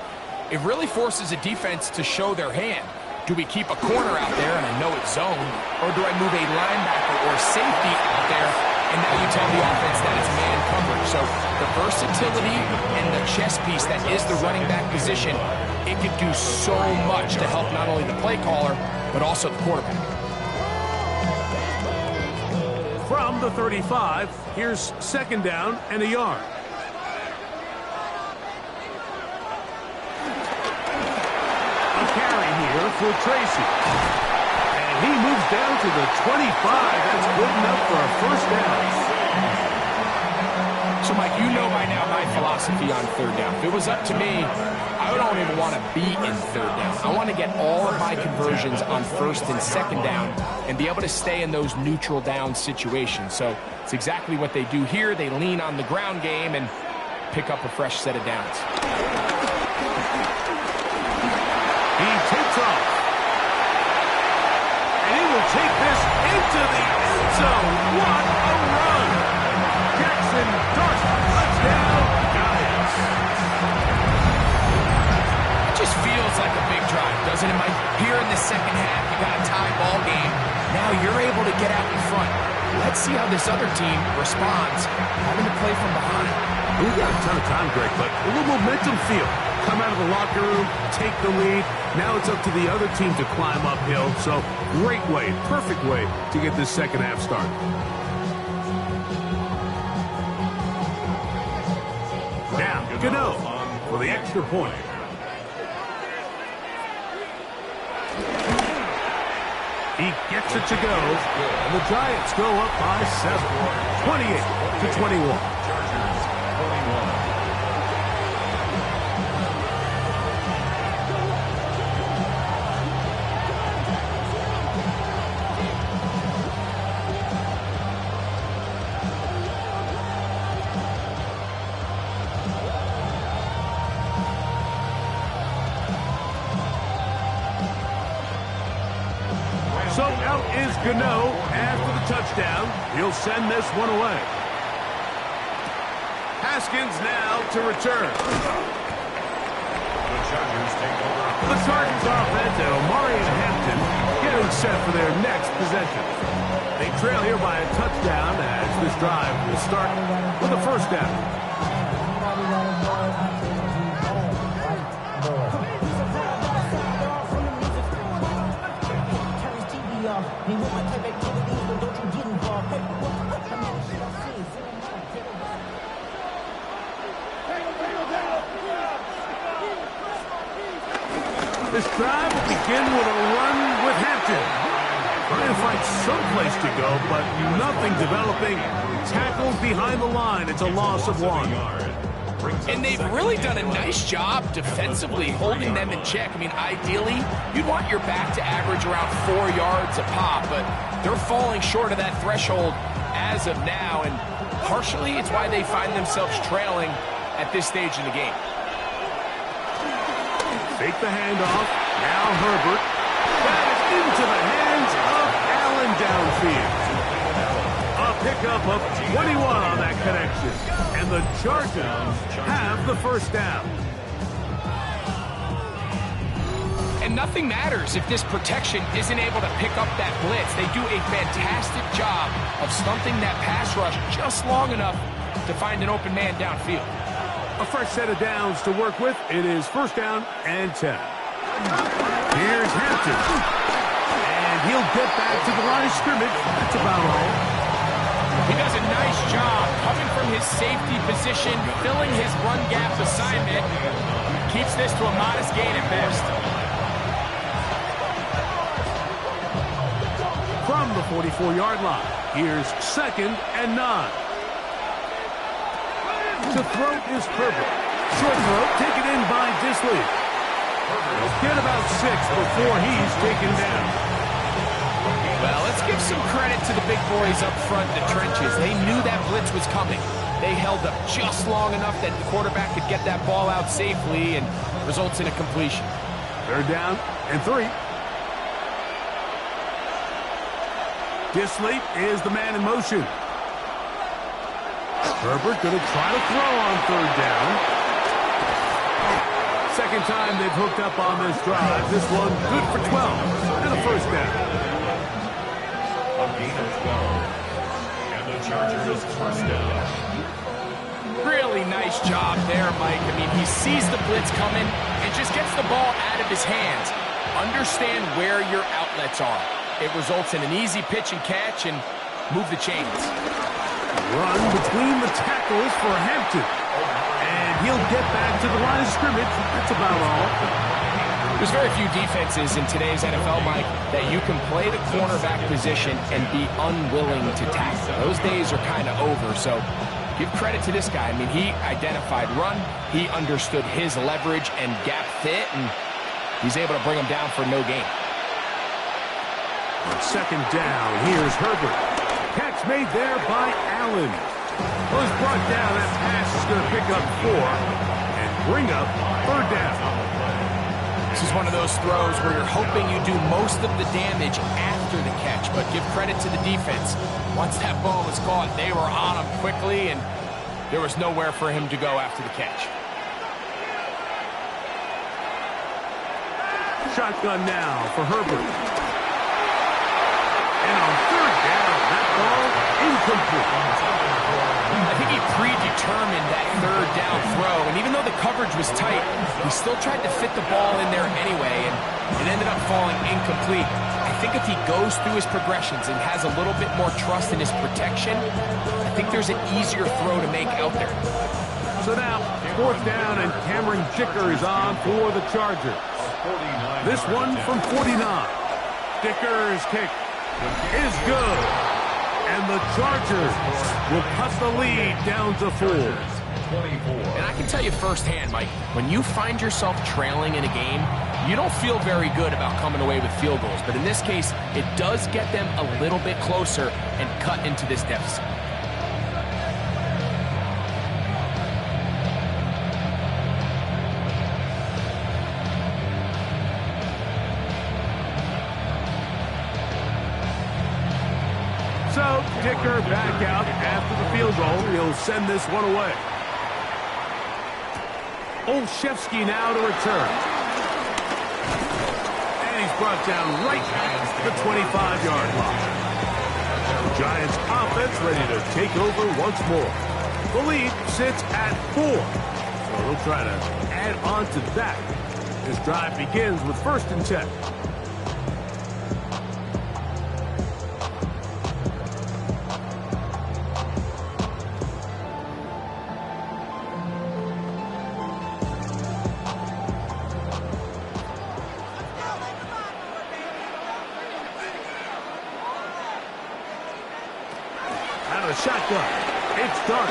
[SPEAKER 2] It really forces a defense to show their hand. Do we keep a corner out there, and I know it's zone, or do I move a linebacker or safety out there, and now you tell the offense that it's man coverage? So the versatility and the chess piece that is the running back position, it can do so much to help not only the play caller, but also the quarterback.
[SPEAKER 1] From the 35, here's 2nd down and a yard. A carry here for Tracy. And he moves down to the 25. That's good enough for a 1st down.
[SPEAKER 2] So, Mike, you know by now my philosophy on 3rd down. If it was up to me, I don't even want to be in 3rd down. I want to get all of my conversions on 1st and 2nd down and be able to stay in those neutral down situations. So it's exactly what they do here. They lean on the ground game and pick up a fresh set of downs.
[SPEAKER 1] He takes off. And he will take this into the end zone. What a run! Jackson Dart, touchdown, Giants.
[SPEAKER 2] It just feels like a big drive, doesn't it, Mike? Here in the 2nd half, you got a tie ball game. Now you're able to get out in front. Let's see how this other team responds, having to play from behind.
[SPEAKER 1] We've got a ton of time, Greg, but a little momentum feel. Come out of the locker room, take the lead. Now it's up to the other team to climb uphill. So great way, perfect way to get this 2nd half started. Now, Gano for the extra point. He gets it to go, and the Giants go up by 7, 28-21. So out is Gano after the touchdown. He'll send this one away. Haskins now to return.
[SPEAKER 3] The Chargers take over.
[SPEAKER 1] The Chargers offense and Omari and Hampton getting set for their next possession. They trail here by a touchdown as this drive will start with a 1st down. This drive will begin with a run with Hampton. Trying to find someplace to go, but nothing developing. Tackled behind the line. It's a loss of 1.
[SPEAKER 2] And they've really done a nice job defensively holding them in check. I mean, ideally, you'd want your back to average around 4 yards a pop, but they're falling short of that threshold as of now, and partially it's why they find themselves trailing at this stage in the game.
[SPEAKER 1] Take the handoff. Now Herbert. That is into the hands of Allen downfield. A pickup of 21 on that connection. And the Chargers have the 1st down.
[SPEAKER 2] And nothing matters if this protection isn't able to pick up that blitz. They do a fantastic job of stunting that pass rush just long enough to find an open man downfield.
[SPEAKER 1] A fresh set of downs to work with. It is 1st down and 10. Here's Hampton. And he'll get back to the line of scrimmage. That's about all.
[SPEAKER 2] He does a nice job coming from his safety position, filling his run gap assignment. Keeps this to a modest gain at best.
[SPEAKER 1] From the 44-yard line, here's 2nd and 9. To throw is Herbert. Short throw taken in by Disley. He'll get about 6 before he's taken down.
[SPEAKER 2] Well, let's give some credit to the big boys up front in the trenches. They knew that blitz was coming. They held up just long enough that the quarterback could get that ball out safely and results in a completion.
[SPEAKER 1] 3rd down and 3. Disley is the man in motion. Herbert going to try to throw on third down. Second time they've hooked up on this drive. This one good for 12 and a first down.
[SPEAKER 3] A gain of 12. And the Chargers first down.
[SPEAKER 2] Really nice job there, Mike. I mean, he sees the blitz coming and just gets the ball out of his hands. Understand where your outlets are. It results in an easy pitch and catch and move the chains.
[SPEAKER 1] Run between the tackles for Hampton. And he'll get back to the line of scrimmage. That's about all.
[SPEAKER 2] There's very few defenses in today's NFL, Mike, that you can play the cornerback position and be unwilling to tackle. Those days are kind of over, so give credit to this guy. I mean, he identified run, he understood his leverage and gap fit, and he's able to bring him down for no gain.
[SPEAKER 1] On second down, here's Herbert. Catch made there by Allen. Was brought down. That pass is going to pick up 4 and bring up third down.
[SPEAKER 2] This is one of those throws where you're hoping you do most of the damage after the catch, but give credit to the defense. Once that ball was caught, they were on him quickly, and there was nowhere for him to go after the catch.
[SPEAKER 1] Shotgun now for Herbert. And on third down, that ball incomplete.
[SPEAKER 2] I think he predetermined that third down throw, and even though the coverage was tight, he still tried to fit the ball in there anyway, and it ended up falling incomplete. I think if he goes through his progressions and has a little bit more trust in his protection, I think there's an easier throw to make out there.
[SPEAKER 1] So now, fourth down, and Cameron Dicker is on for the Chargers. This one from 49. Dicker's kick is good. And the Chargers will cut the lead down to 4.
[SPEAKER 2] And I can tell you firsthand, Mike, when you find yourself trailing in a game, you don't feel very good about coming away with field goals. But in this case, it does get them a little bit closer and cut into this deficit.
[SPEAKER 1] So, Dicker back out after the field goal. He'll send this one away. Olszewski now to return. And he's brought down right at the 25-yard line. The Giants offense ready to take over once more. The lead sits at 4. So they'll try to add on to that. This drive begins with 1st and 10. Shotgun. It's dark.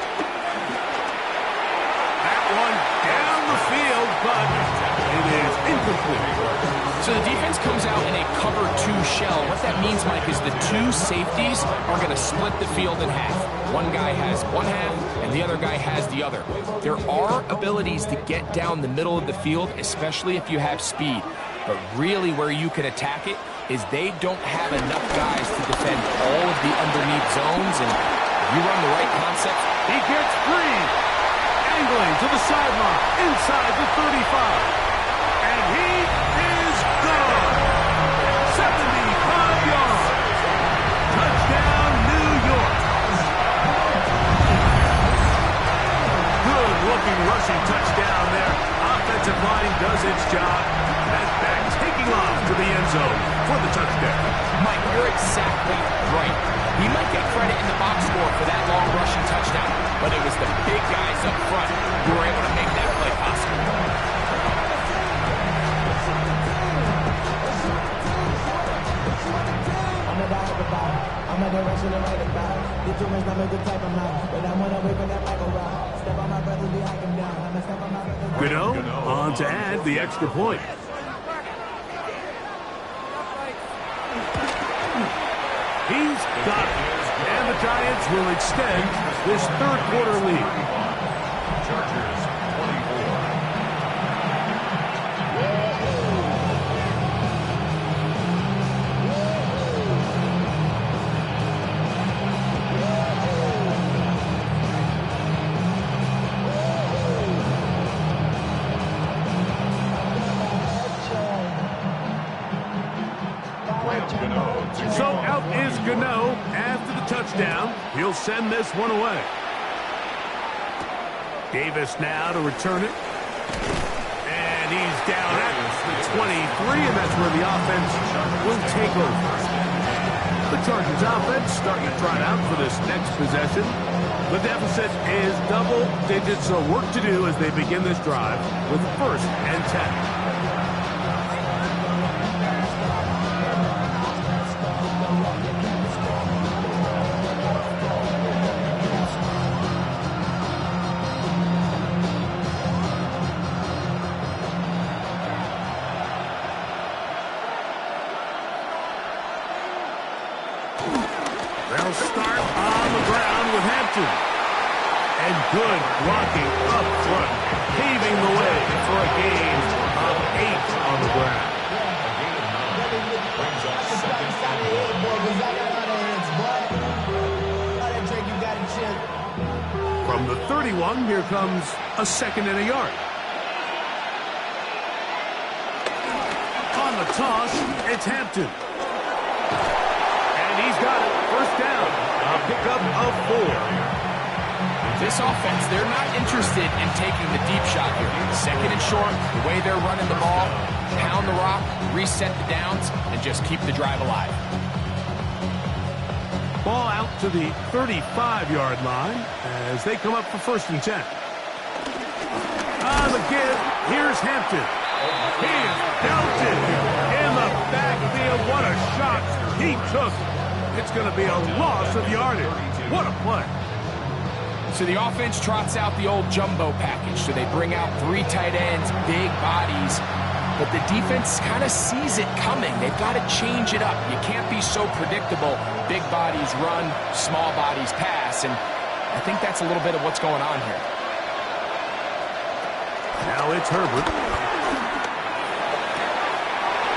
[SPEAKER 1] That one down the field, but it is incomplete.
[SPEAKER 2] So the defense comes out in a cover 2 shell. What that means, Mike, is the 2 safeties are going to split the field in half. One guy has one half, and the other guy has the other. There are abilities to get down the middle of the field, especially if you have speed. But really where you can attack it is they don't have enough guys to defend all of the underneath zones, and you run the right concept.
[SPEAKER 1] He gets free. Angling to the sideline. Inside the 35. And he is gone. 75 yards. Touchdown, New York. Good-looking rushing touchdown there. Offensive line does its job. That back taking off to the end zone for the touchdown.
[SPEAKER 2] Mike, you're exactly right. He might get credit in the box score for that long rushing touchdown, but it was the big guys up front who were able to make that play possible.
[SPEAKER 5] I'm a dog about, I'm a direction to write about. The tumors not make the type of mouth, but I'm on the way for that like a rock. Step on my brothers, we hike them down. I'm a step on my brothers.
[SPEAKER 1] Gano on to add the extra point. He's got it. And the Giants will extend this third quarter lead.
[SPEAKER 3] Chargers 24.
[SPEAKER 1] Here's Gano after the touchdown. He'll send this one away. Davis now to return it. And he's down at the 23, and that's where the offense will take over. The Chargers offense starting to try it out for this next possession. The deficit is double digits, so work to do as they begin this drive with 1st and 10. They'll start on the ground with Hampton. And good blocking up front, paving the way for a gain of 8 on the ground.
[SPEAKER 3] Brings up 2nd and 4.
[SPEAKER 1] From the 31, here comes a 2nd and a yard. On the toss, it's Hampton. And he's got it. 1st down. A pickup of 4.
[SPEAKER 2] This offense, they're not interested in taking the deep shot here. 2nd and short, the way they're running the ball, pound the rock, reset the downs, and just keep the drive alive.
[SPEAKER 1] Ball out to the 35-yard line as they come up for 1st and 10. On the give, here's Hampton. He is belted in the backfield. What a shot he took. It's going to be a loss of yardage. What a play.
[SPEAKER 2] So the offense trots out the old jumbo package. So they bring out 3 tight ends, big bodies. But the defense kind of sees it coming. They've got to change it up. You can't be so predictable. Big bodies run, small bodies pass. And I think that's a little bit of what's going on here.
[SPEAKER 1] Now it's Herbert.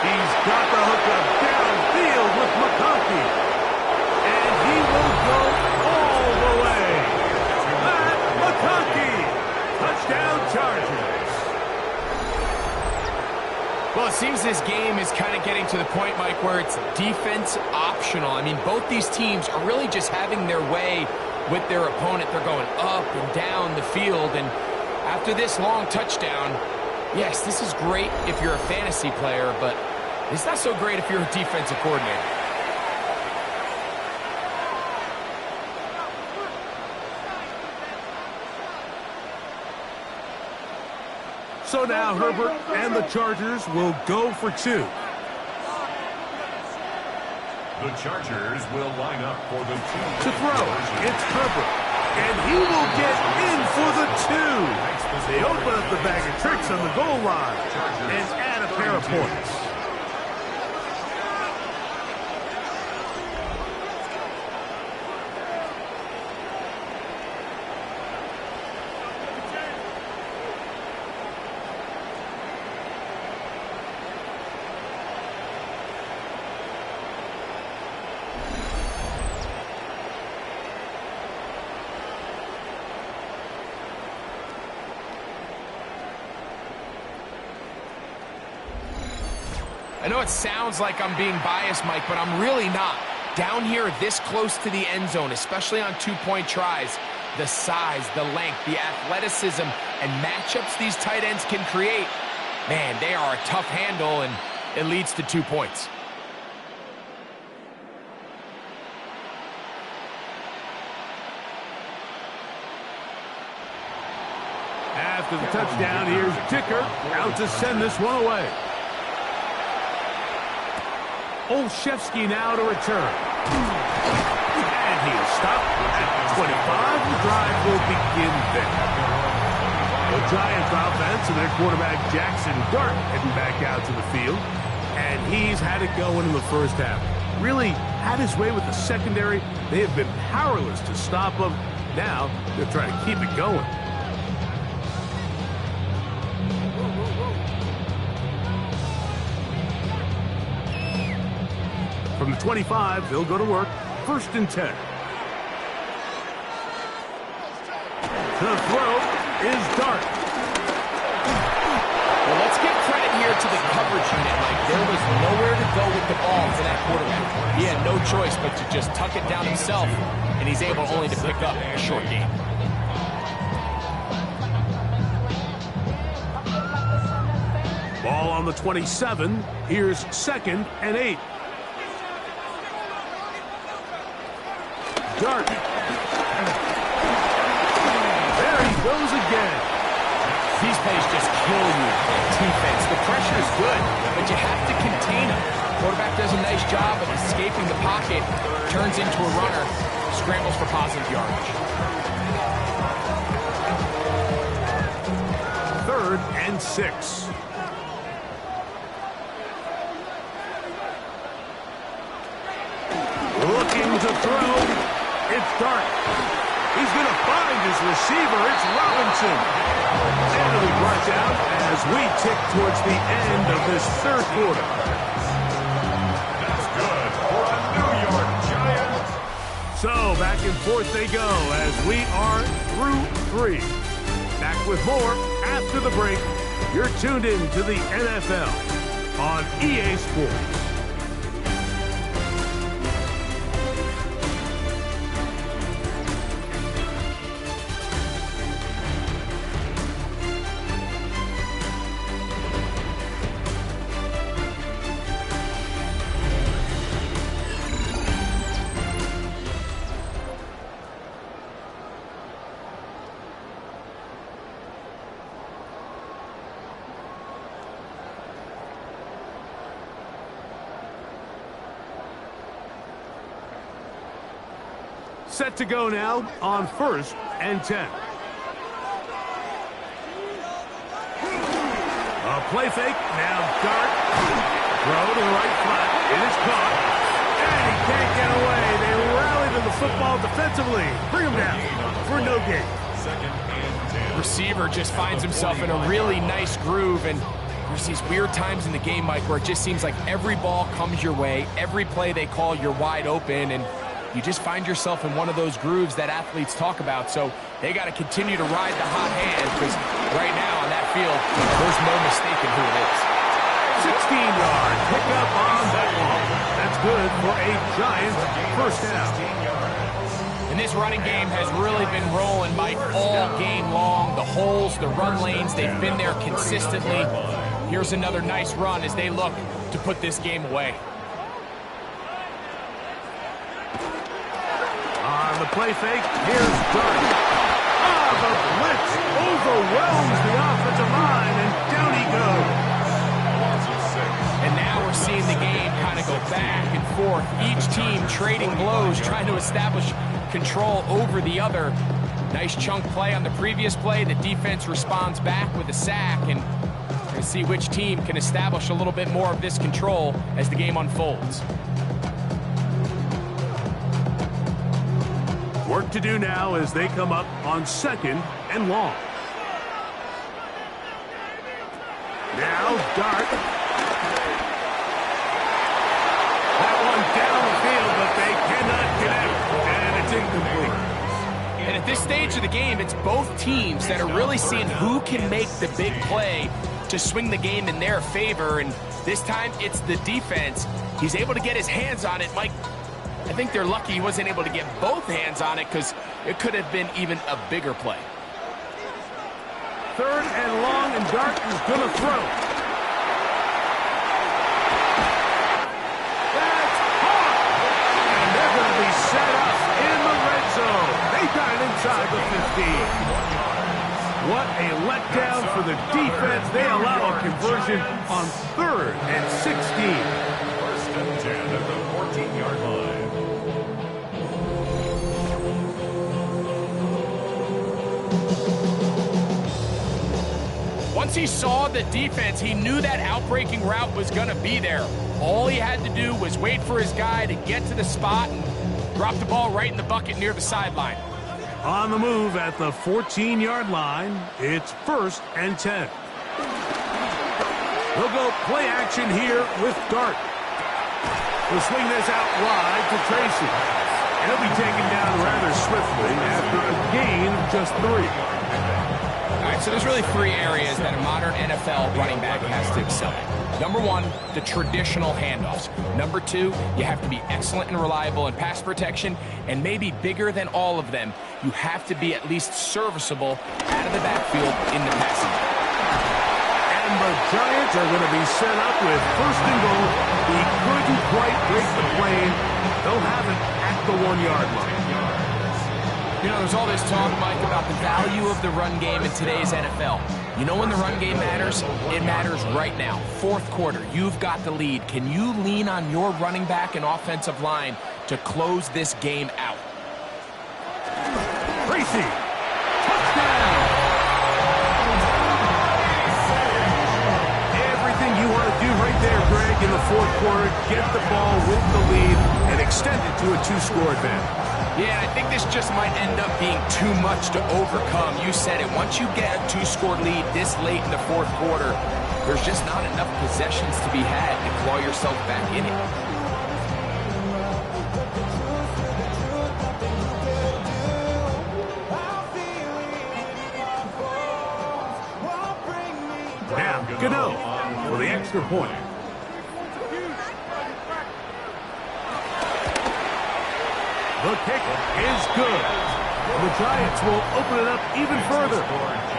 [SPEAKER 1] He's got the hookup downfield with McConkey. And he will go all the way. Matt McConkey. Touchdown Chargers.
[SPEAKER 2] Well, it seems this game is kind of getting to the point, Mike, where it's defense optional. I mean, both these teams are really just having their way with their opponent. They're going up and down the field. And after this long touchdown, yes, this is great if you're a fantasy player, but it's not so great if you're a defensive coordinator.
[SPEAKER 1] So now Herbert and the Chargers will go for 2.
[SPEAKER 3] The Chargers will line up for the 2.
[SPEAKER 1] To throw, it's Herbert. And he will get in for the 2. They open up the bag of tricks on the goal line and add a pair of points.
[SPEAKER 2] I know it sounds like I'm being biased, Mike, but I'm really not. Down here this close to the end zone, especially on 2-point tries, the size, the length, the athleticism, and matchups these tight ends can create, man, they are a tough handle, and it leads to 2 points.
[SPEAKER 1] After the touchdown, here's Dicker out to send this one away. Olszewski now to return. And he is stopped at 25. The drive will begin there. The Giants offense and their quarterback Jackson Dart heading back out to the field. And he's had it going in the first half. Really had his way with the secondary. They have been powerless to stop him. Now they're trying to keep it going. From the 25, they'll go to work. 1st and 10. The throw is Dart.
[SPEAKER 2] Well, let's give credit here to the coverage unit, Mike. There was nowhere to go with the ball for that quarterback. He had no choice but to just tuck it down himself, and he's able only to pick up a short gain.
[SPEAKER 1] Ball on the 27. Here's 2nd and 8. Dart. There he goes again.
[SPEAKER 2] These plays just kill you in defense. The pressure is good, but you have to contain them. Quarterback does a nice job of escaping the pocket, turns into a runner, scrambles for positive yardage.
[SPEAKER 1] 3rd and 6. Looking to throw. It's Dart. He's going to find his receiver. It's Robinson. And it'll be brought down as we tick towards the end of this 3rd quarter.
[SPEAKER 3] That's good for a New York Giant.
[SPEAKER 1] So back and forth they go as we are through 3. Back with more after the break. You're tuned in to the NFL on EA Sports. Set to go now on 1st and 10. A play fake. Now Dart. Throw to the right flat. It is caught. And he can't get away. They rally to the football defensively. Bring him down for no gain.
[SPEAKER 3] 2nd and 10.
[SPEAKER 2] Receiver just finds himself in a really nice groove, and there's these weird times in the game, Mike, where it just seems like every ball comes your way. Every play they call, you're wide open, and you just find yourself in one of those grooves that athletes talk about. So they got to continue to ride the hot hand, because right now on that field, there's no mistaking who it is.
[SPEAKER 1] 16-yard pickup on that one. That's good for a Giants 1st down.
[SPEAKER 2] And this running game has really been rolling, Mike, all game long. The holes, the run lanes, they've been there consistently. Here's another nice run as they look to put this game away.
[SPEAKER 1] On the play fake, here's Dart. The blitz overwhelms the offensive line, and down he goes.
[SPEAKER 2] And now we're seeing the game kind of go back and forth. Each team trading blows, trying to establish control over the other. Nice chunk play on the previous play. The defense responds back with a sack, and we're going to see which team can establish a little bit more of this control as the game unfolds.
[SPEAKER 1] Work to do now as they come up on 2nd and long. Now Dart. That one down the field, but they cannot connect, and it's incomplete.
[SPEAKER 2] And at this stage of the game, it's both teams that are really seeing who can make the big play to swing the game in their favor, and this time it's the defense. He's able to get his hands on it. Mike, I think they're lucky he wasn't able to get both hands on it, because it could have been even a bigger play.
[SPEAKER 1] 3rd and long, and Dart is going to throw. That's hard! And they're going to be set up in the red zone. They got it inside the 15. What a letdown for the defense. They allow a conversion on 3rd and 16.
[SPEAKER 3] 1st and 10 at the 14-yard line.
[SPEAKER 2] Once he saw the defense, he knew that outbreaking route was going to be there. All he had to do was wait for his guy to get to the spot and drop the ball right in the bucket near the sideline.
[SPEAKER 1] On the move at the 14-yard line, it's 1st and 10. They'll go play action here with Dart. We'll swing this out wide to Tracy. And he'll be taken down rather swiftly after a gain of just 3.
[SPEAKER 2] I right, so there's really three areas that a modern NFL running back has to excel at. Number one, the traditional handoffs. Number two, you have to be excellent and reliable in pass protection, and maybe bigger than all of them, you have to be at least serviceable out of the backfield in the passing game.
[SPEAKER 1] And the Giants are going to be set up with first and goal. He couldn't quite break the plane. They'll have it at the 1-yard line.
[SPEAKER 2] You know, there's all this talk, Mike, about the value of the run game in today's NFL. You know when the run game matters? It matters right now. Fourth quarter, you've got the lead. Can you lean on your running back and offensive line to close this game out?
[SPEAKER 1] Tracy, touchdown! Everything you want to do right there, Greg, in the fourth quarter, get the ball with the lead and extend it to a 2-score advantage.
[SPEAKER 2] Yeah, and I think this just might end up being too much to overcome. You said it. Once you get a 2-score lead this late in the fourth quarter, there's just not enough possessions to be had to claw yourself back in it.
[SPEAKER 1] Now, Gano for the extra point. The kick is good. The Giants will open it up even further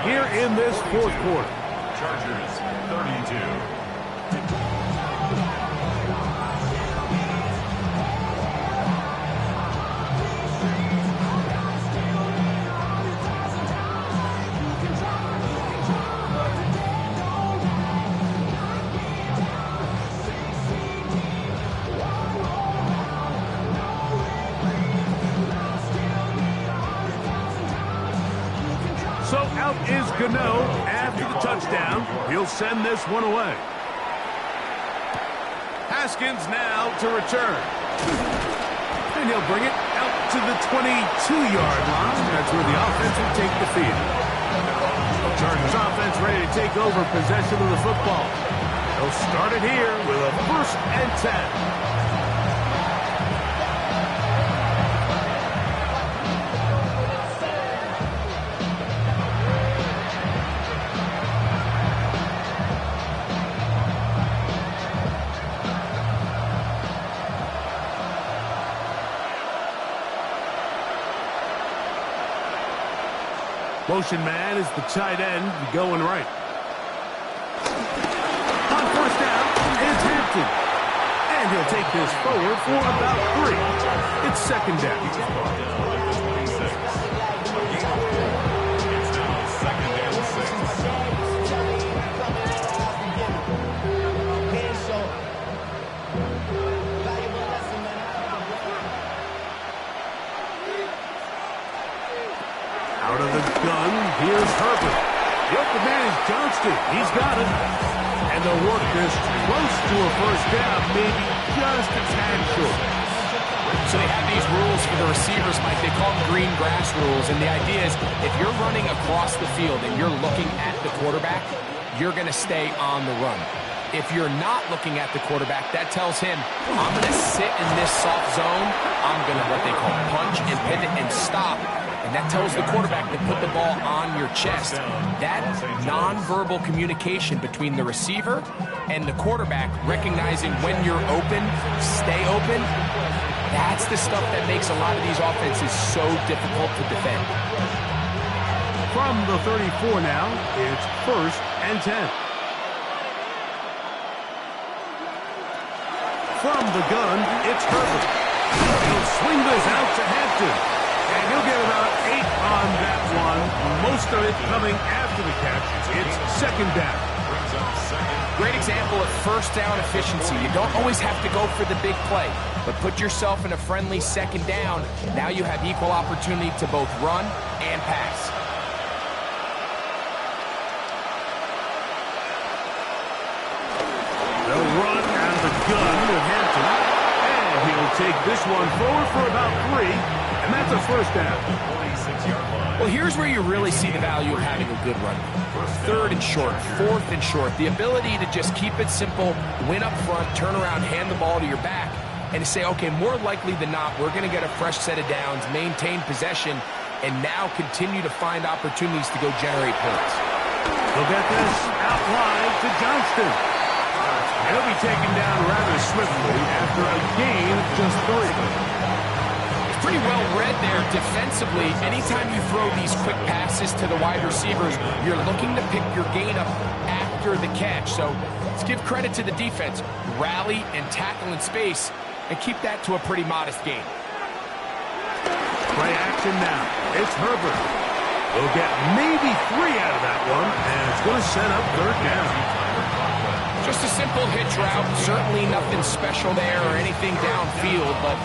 [SPEAKER 1] here in this fourth quarter.
[SPEAKER 3] Chargers 32.
[SPEAKER 1] So out is Gano after the touchdown. He'll send this one away. Haskins now to return. And he'll bring it out to the 22-yard line. That's where the offense will take the field. Chargers offense ready to take over possession of the football. They'll start it here with a 1st and 10. Motion man is the tight end going right. On 1st down, it's Hampton. And he'll take this forward for about 3. It's 2nd down.
[SPEAKER 3] It's now 2nd and 6.
[SPEAKER 1] Out of the gun, here's Herbert. The open man is Johnston. He's got it. And they'll work this close to a 1st down, maybe just a tad short.
[SPEAKER 2] So they have these rules for the receivers, Mike. They call them green grass rules. And the idea is if you're running across the field and you're looking at the quarterback, you're going to stay on the run. If you're not looking at the quarterback, that tells him, I'm going to sit in this soft zone. I'm going to what they call punch and pivot and stop. And that tells the quarterback to put the ball on your chest. That nonverbal communication between the receiver and the quarterback, recognizing when you're open, stay open, that's the stuff that makes a lot of these offenses so difficult to defend.
[SPEAKER 1] From the 34 now, it's 1st and 10. From the gun, it's Herbert. He'll swing this out to Hampton. And he'll get about 8 on that one. Most of it coming after the catch. It's 2nd down.
[SPEAKER 2] Great example of 1st down efficiency. You don't always have to go for the big play, but put yourself in a friendly 2nd down. Now you have equal opportunity to both run and pass.
[SPEAKER 1] They'll run out of the gun with Hampton. And he'll take this one forward for about 3. And that's a 1st down.
[SPEAKER 3] 26-yard line.
[SPEAKER 2] Well, here's where you really see the value of having a good run. 3rd and short, 4th and short. The ability to just keep it simple, win up front, turn around, hand the ball to your back, and to say, okay, more likely than not, we're going to get a fresh set of downs, maintain possession, and now continue to find opportunities to go generate points.
[SPEAKER 1] They'll get this out wide to Johnston. He'll be taken down rather swiftly after a gain of just 3.
[SPEAKER 2] Pretty well read there defensively. Anytime you throw these quick passes to the wide receivers, you're looking to pick your gain up after the catch. So let's give credit to the defense. Rally and tackle in space and keep that to a pretty modest gain.
[SPEAKER 1] Play action now. It's Herbert. They'll get maybe 3 out of that one, and it's going to set up 3rd down.
[SPEAKER 2] Just a simple hitch route. Certainly nothing special there or anything downfield, but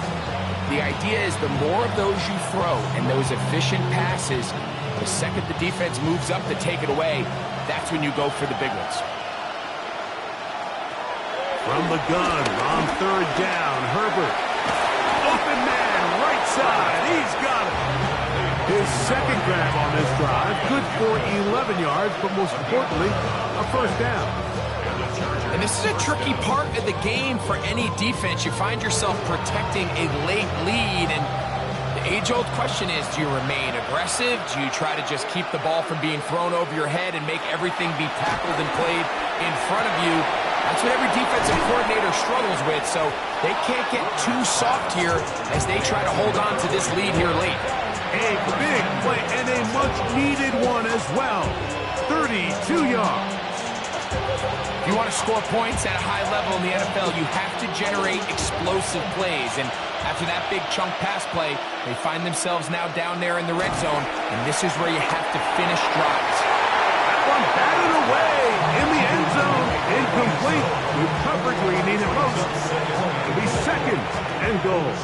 [SPEAKER 2] the idea is the more of those you throw and those efficient passes, the second the defense moves up to take it away, that's when you go for the big ones.
[SPEAKER 1] From the gun on 3rd down, Herbert. Open man, right side. He's got it. His second grab on this drive, good for 11 yards, but most importantly, a 1st down.
[SPEAKER 2] And this is a tricky part of the game for any defense. You find yourself protecting a late lead, and the age-old question is, do you remain aggressive? Do you try to just keep the ball from being thrown over your head and make everything be tackled and played in front of you? That's what every defensive coordinator struggles with, so they can't get too soft here as they try to hold on to this lead here late.
[SPEAKER 1] A big play and a much-needed one as well. 32 yards.
[SPEAKER 2] If you want to score points at a high level in the NFL, you have to generate explosive plays. And after that big chunk pass play, they find themselves now down there in the red zone, and this is where you have to finish drives.
[SPEAKER 1] That one batted away in the end zone. Incomplete. With coverage where you need it most. It'll be 2nd and goal.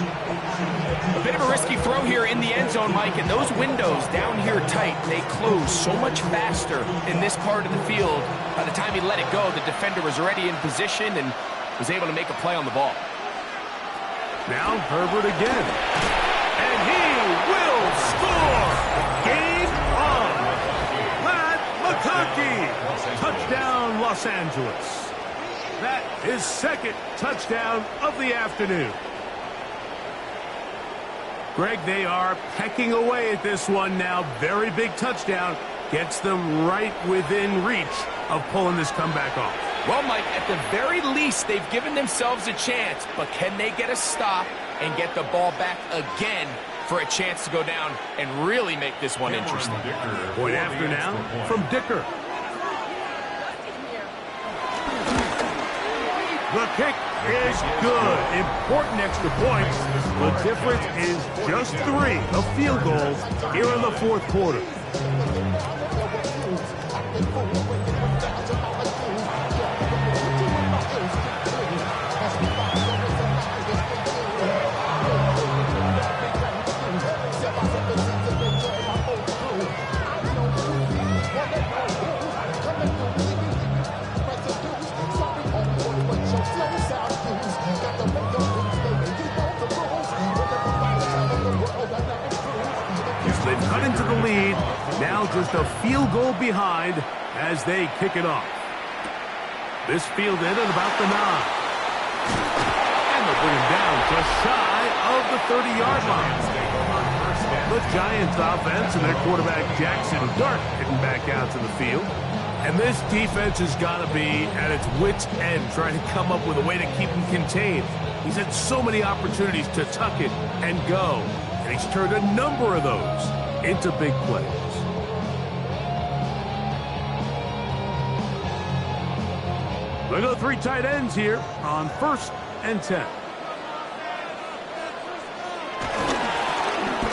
[SPEAKER 2] A bit of a risky throw here in the end zone, Mike, and those windows down here tight, they close so much faster in this part of the field. By the time he let it go, the defender was already in position and was able to make a play on the ball.
[SPEAKER 1] Now Herbert again. And he will score! Game on! Matt McConkey! Touchdown, Los Angeles. That is 2nd touchdown of the afternoon. Greg, they are pecking away at this one now. Very big touchdown. Gets them right within reach of pulling this comeback off.
[SPEAKER 2] Well, Mike, at the very least, they've given themselves a chance, but can they get a stop and get the ball back again for a chance to go down and really make this one interesting?
[SPEAKER 1] Point after now from Dicker. The kick is good. Important extra points. The difference is just 3 of field goals here in the 4th quarter. They've cut into the lead. Now just a field goal behind as they kick it off. This fielded at about the 9. And they'll bring him down just shy of the 30-yard line. The Giants offense and their quarterback Jackson Dart heading back out to the field. And this defense has got to be at its wits' end trying to come up with a way to keep him contained. He's had so many opportunities to tuck it and go. And he's turned a number of those into big plays. They go 3 tight ends here on 1st and 10.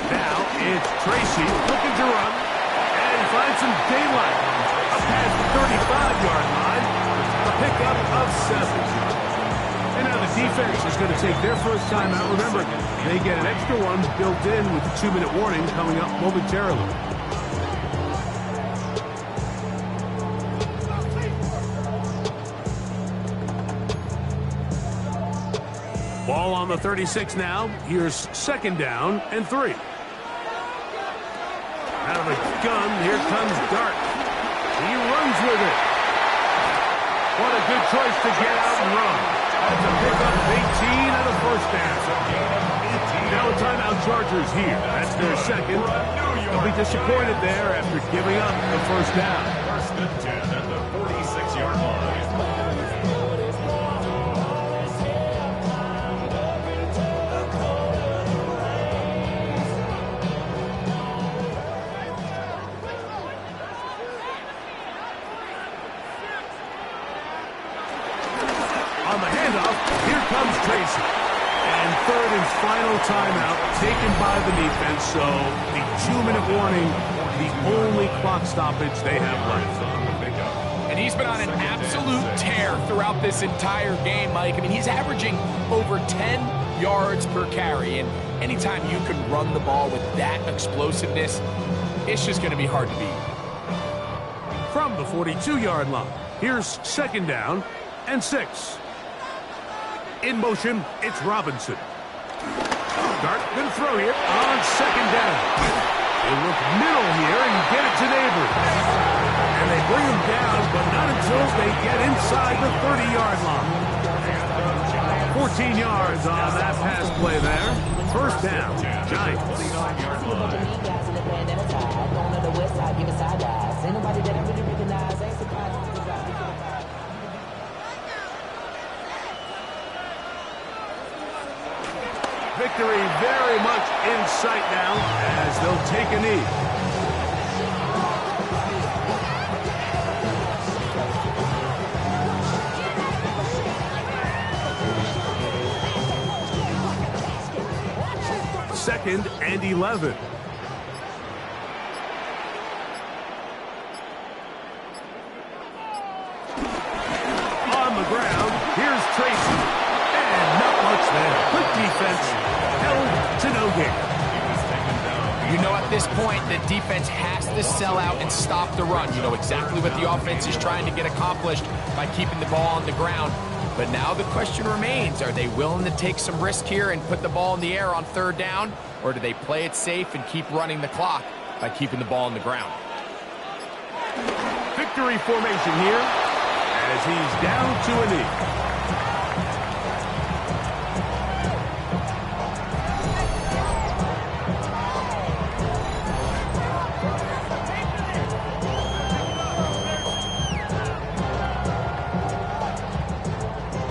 [SPEAKER 1] Now it's Tracy looking to run and find some daylight up past the 35-yard line. A pickup of 7. And now the defense is going to take their first time out. Remember, they get an extra one built in with the 2-minute warning coming up momentarily. Ball on the 36 now. Here's 2nd down and 3. Out of the gun, here comes Dart. He runs with it. What a good choice to get out and run. That's a pickup of 18 and a 1st down. Now a timeout Chargers here. That's their second. They'll be disappointed there after giving up the first down.
[SPEAKER 3] First and 10 at the 46-yard line.
[SPEAKER 1] On the handoff, here comes Tracy. And third and final timeout taken by the defense, so the 2-minute warning, the only clock stoppage they have left.
[SPEAKER 2] And he's been on an absolute tear throughout this entire game, Mike. I mean, he's averaging over 10 yards per carry, and anytime you can run the ball with that explosiveness, it's just going to be hard to beat.
[SPEAKER 1] From the 42-yard line, here's second down and 6. In motion, it's Robinson. Dart going to throw here on second down. They look middle here and get it to Neighbors. And they bring him down, but not until they get inside the 30-yard line. 14 yards on that pass play there. First down, Giants. Victory very much in sight now as they'll take a knee. Second and 11. On the ground, here's Tracy. And not much there. Good defense. Held to no gain.
[SPEAKER 2] You know at this point the defense has to sell out and stop the run. You know exactly what the offense is trying to get accomplished by keeping the ball on the ground. But now the question remains, are they willing to take some risk here and put the ball in the air on third down? Or do they play it safe and keep running the clock by keeping the ball on the ground?
[SPEAKER 1] Victory formation here as he's down to a knee.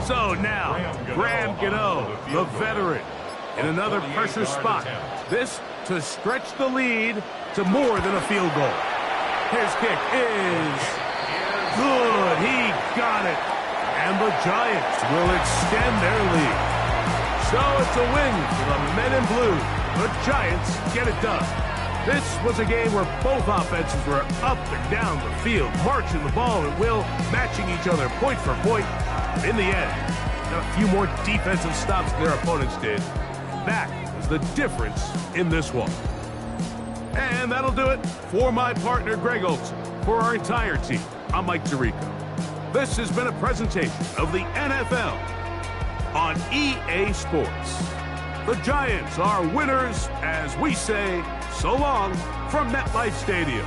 [SPEAKER 1] So now, Graham Gano, the veteran, in another pressure spot. This to stretch the lead to more than a field goal. His kick is good. He got it. And the Giants will extend their lead. So it's a win for the men in blue. The Giants get it done. This was a game where both offenses were up and down the field, marching the ball at will, matching each other point for point. In the end, got a few more defensive stops than their opponents did. That was the difference in this one. And that'll do it for my partner, Greg Olson. For our entire team, I'm Mike Tirico. This has been a presentation of the NFL on EA Sports. The Giants are winners as we say so long from MetLife Stadium.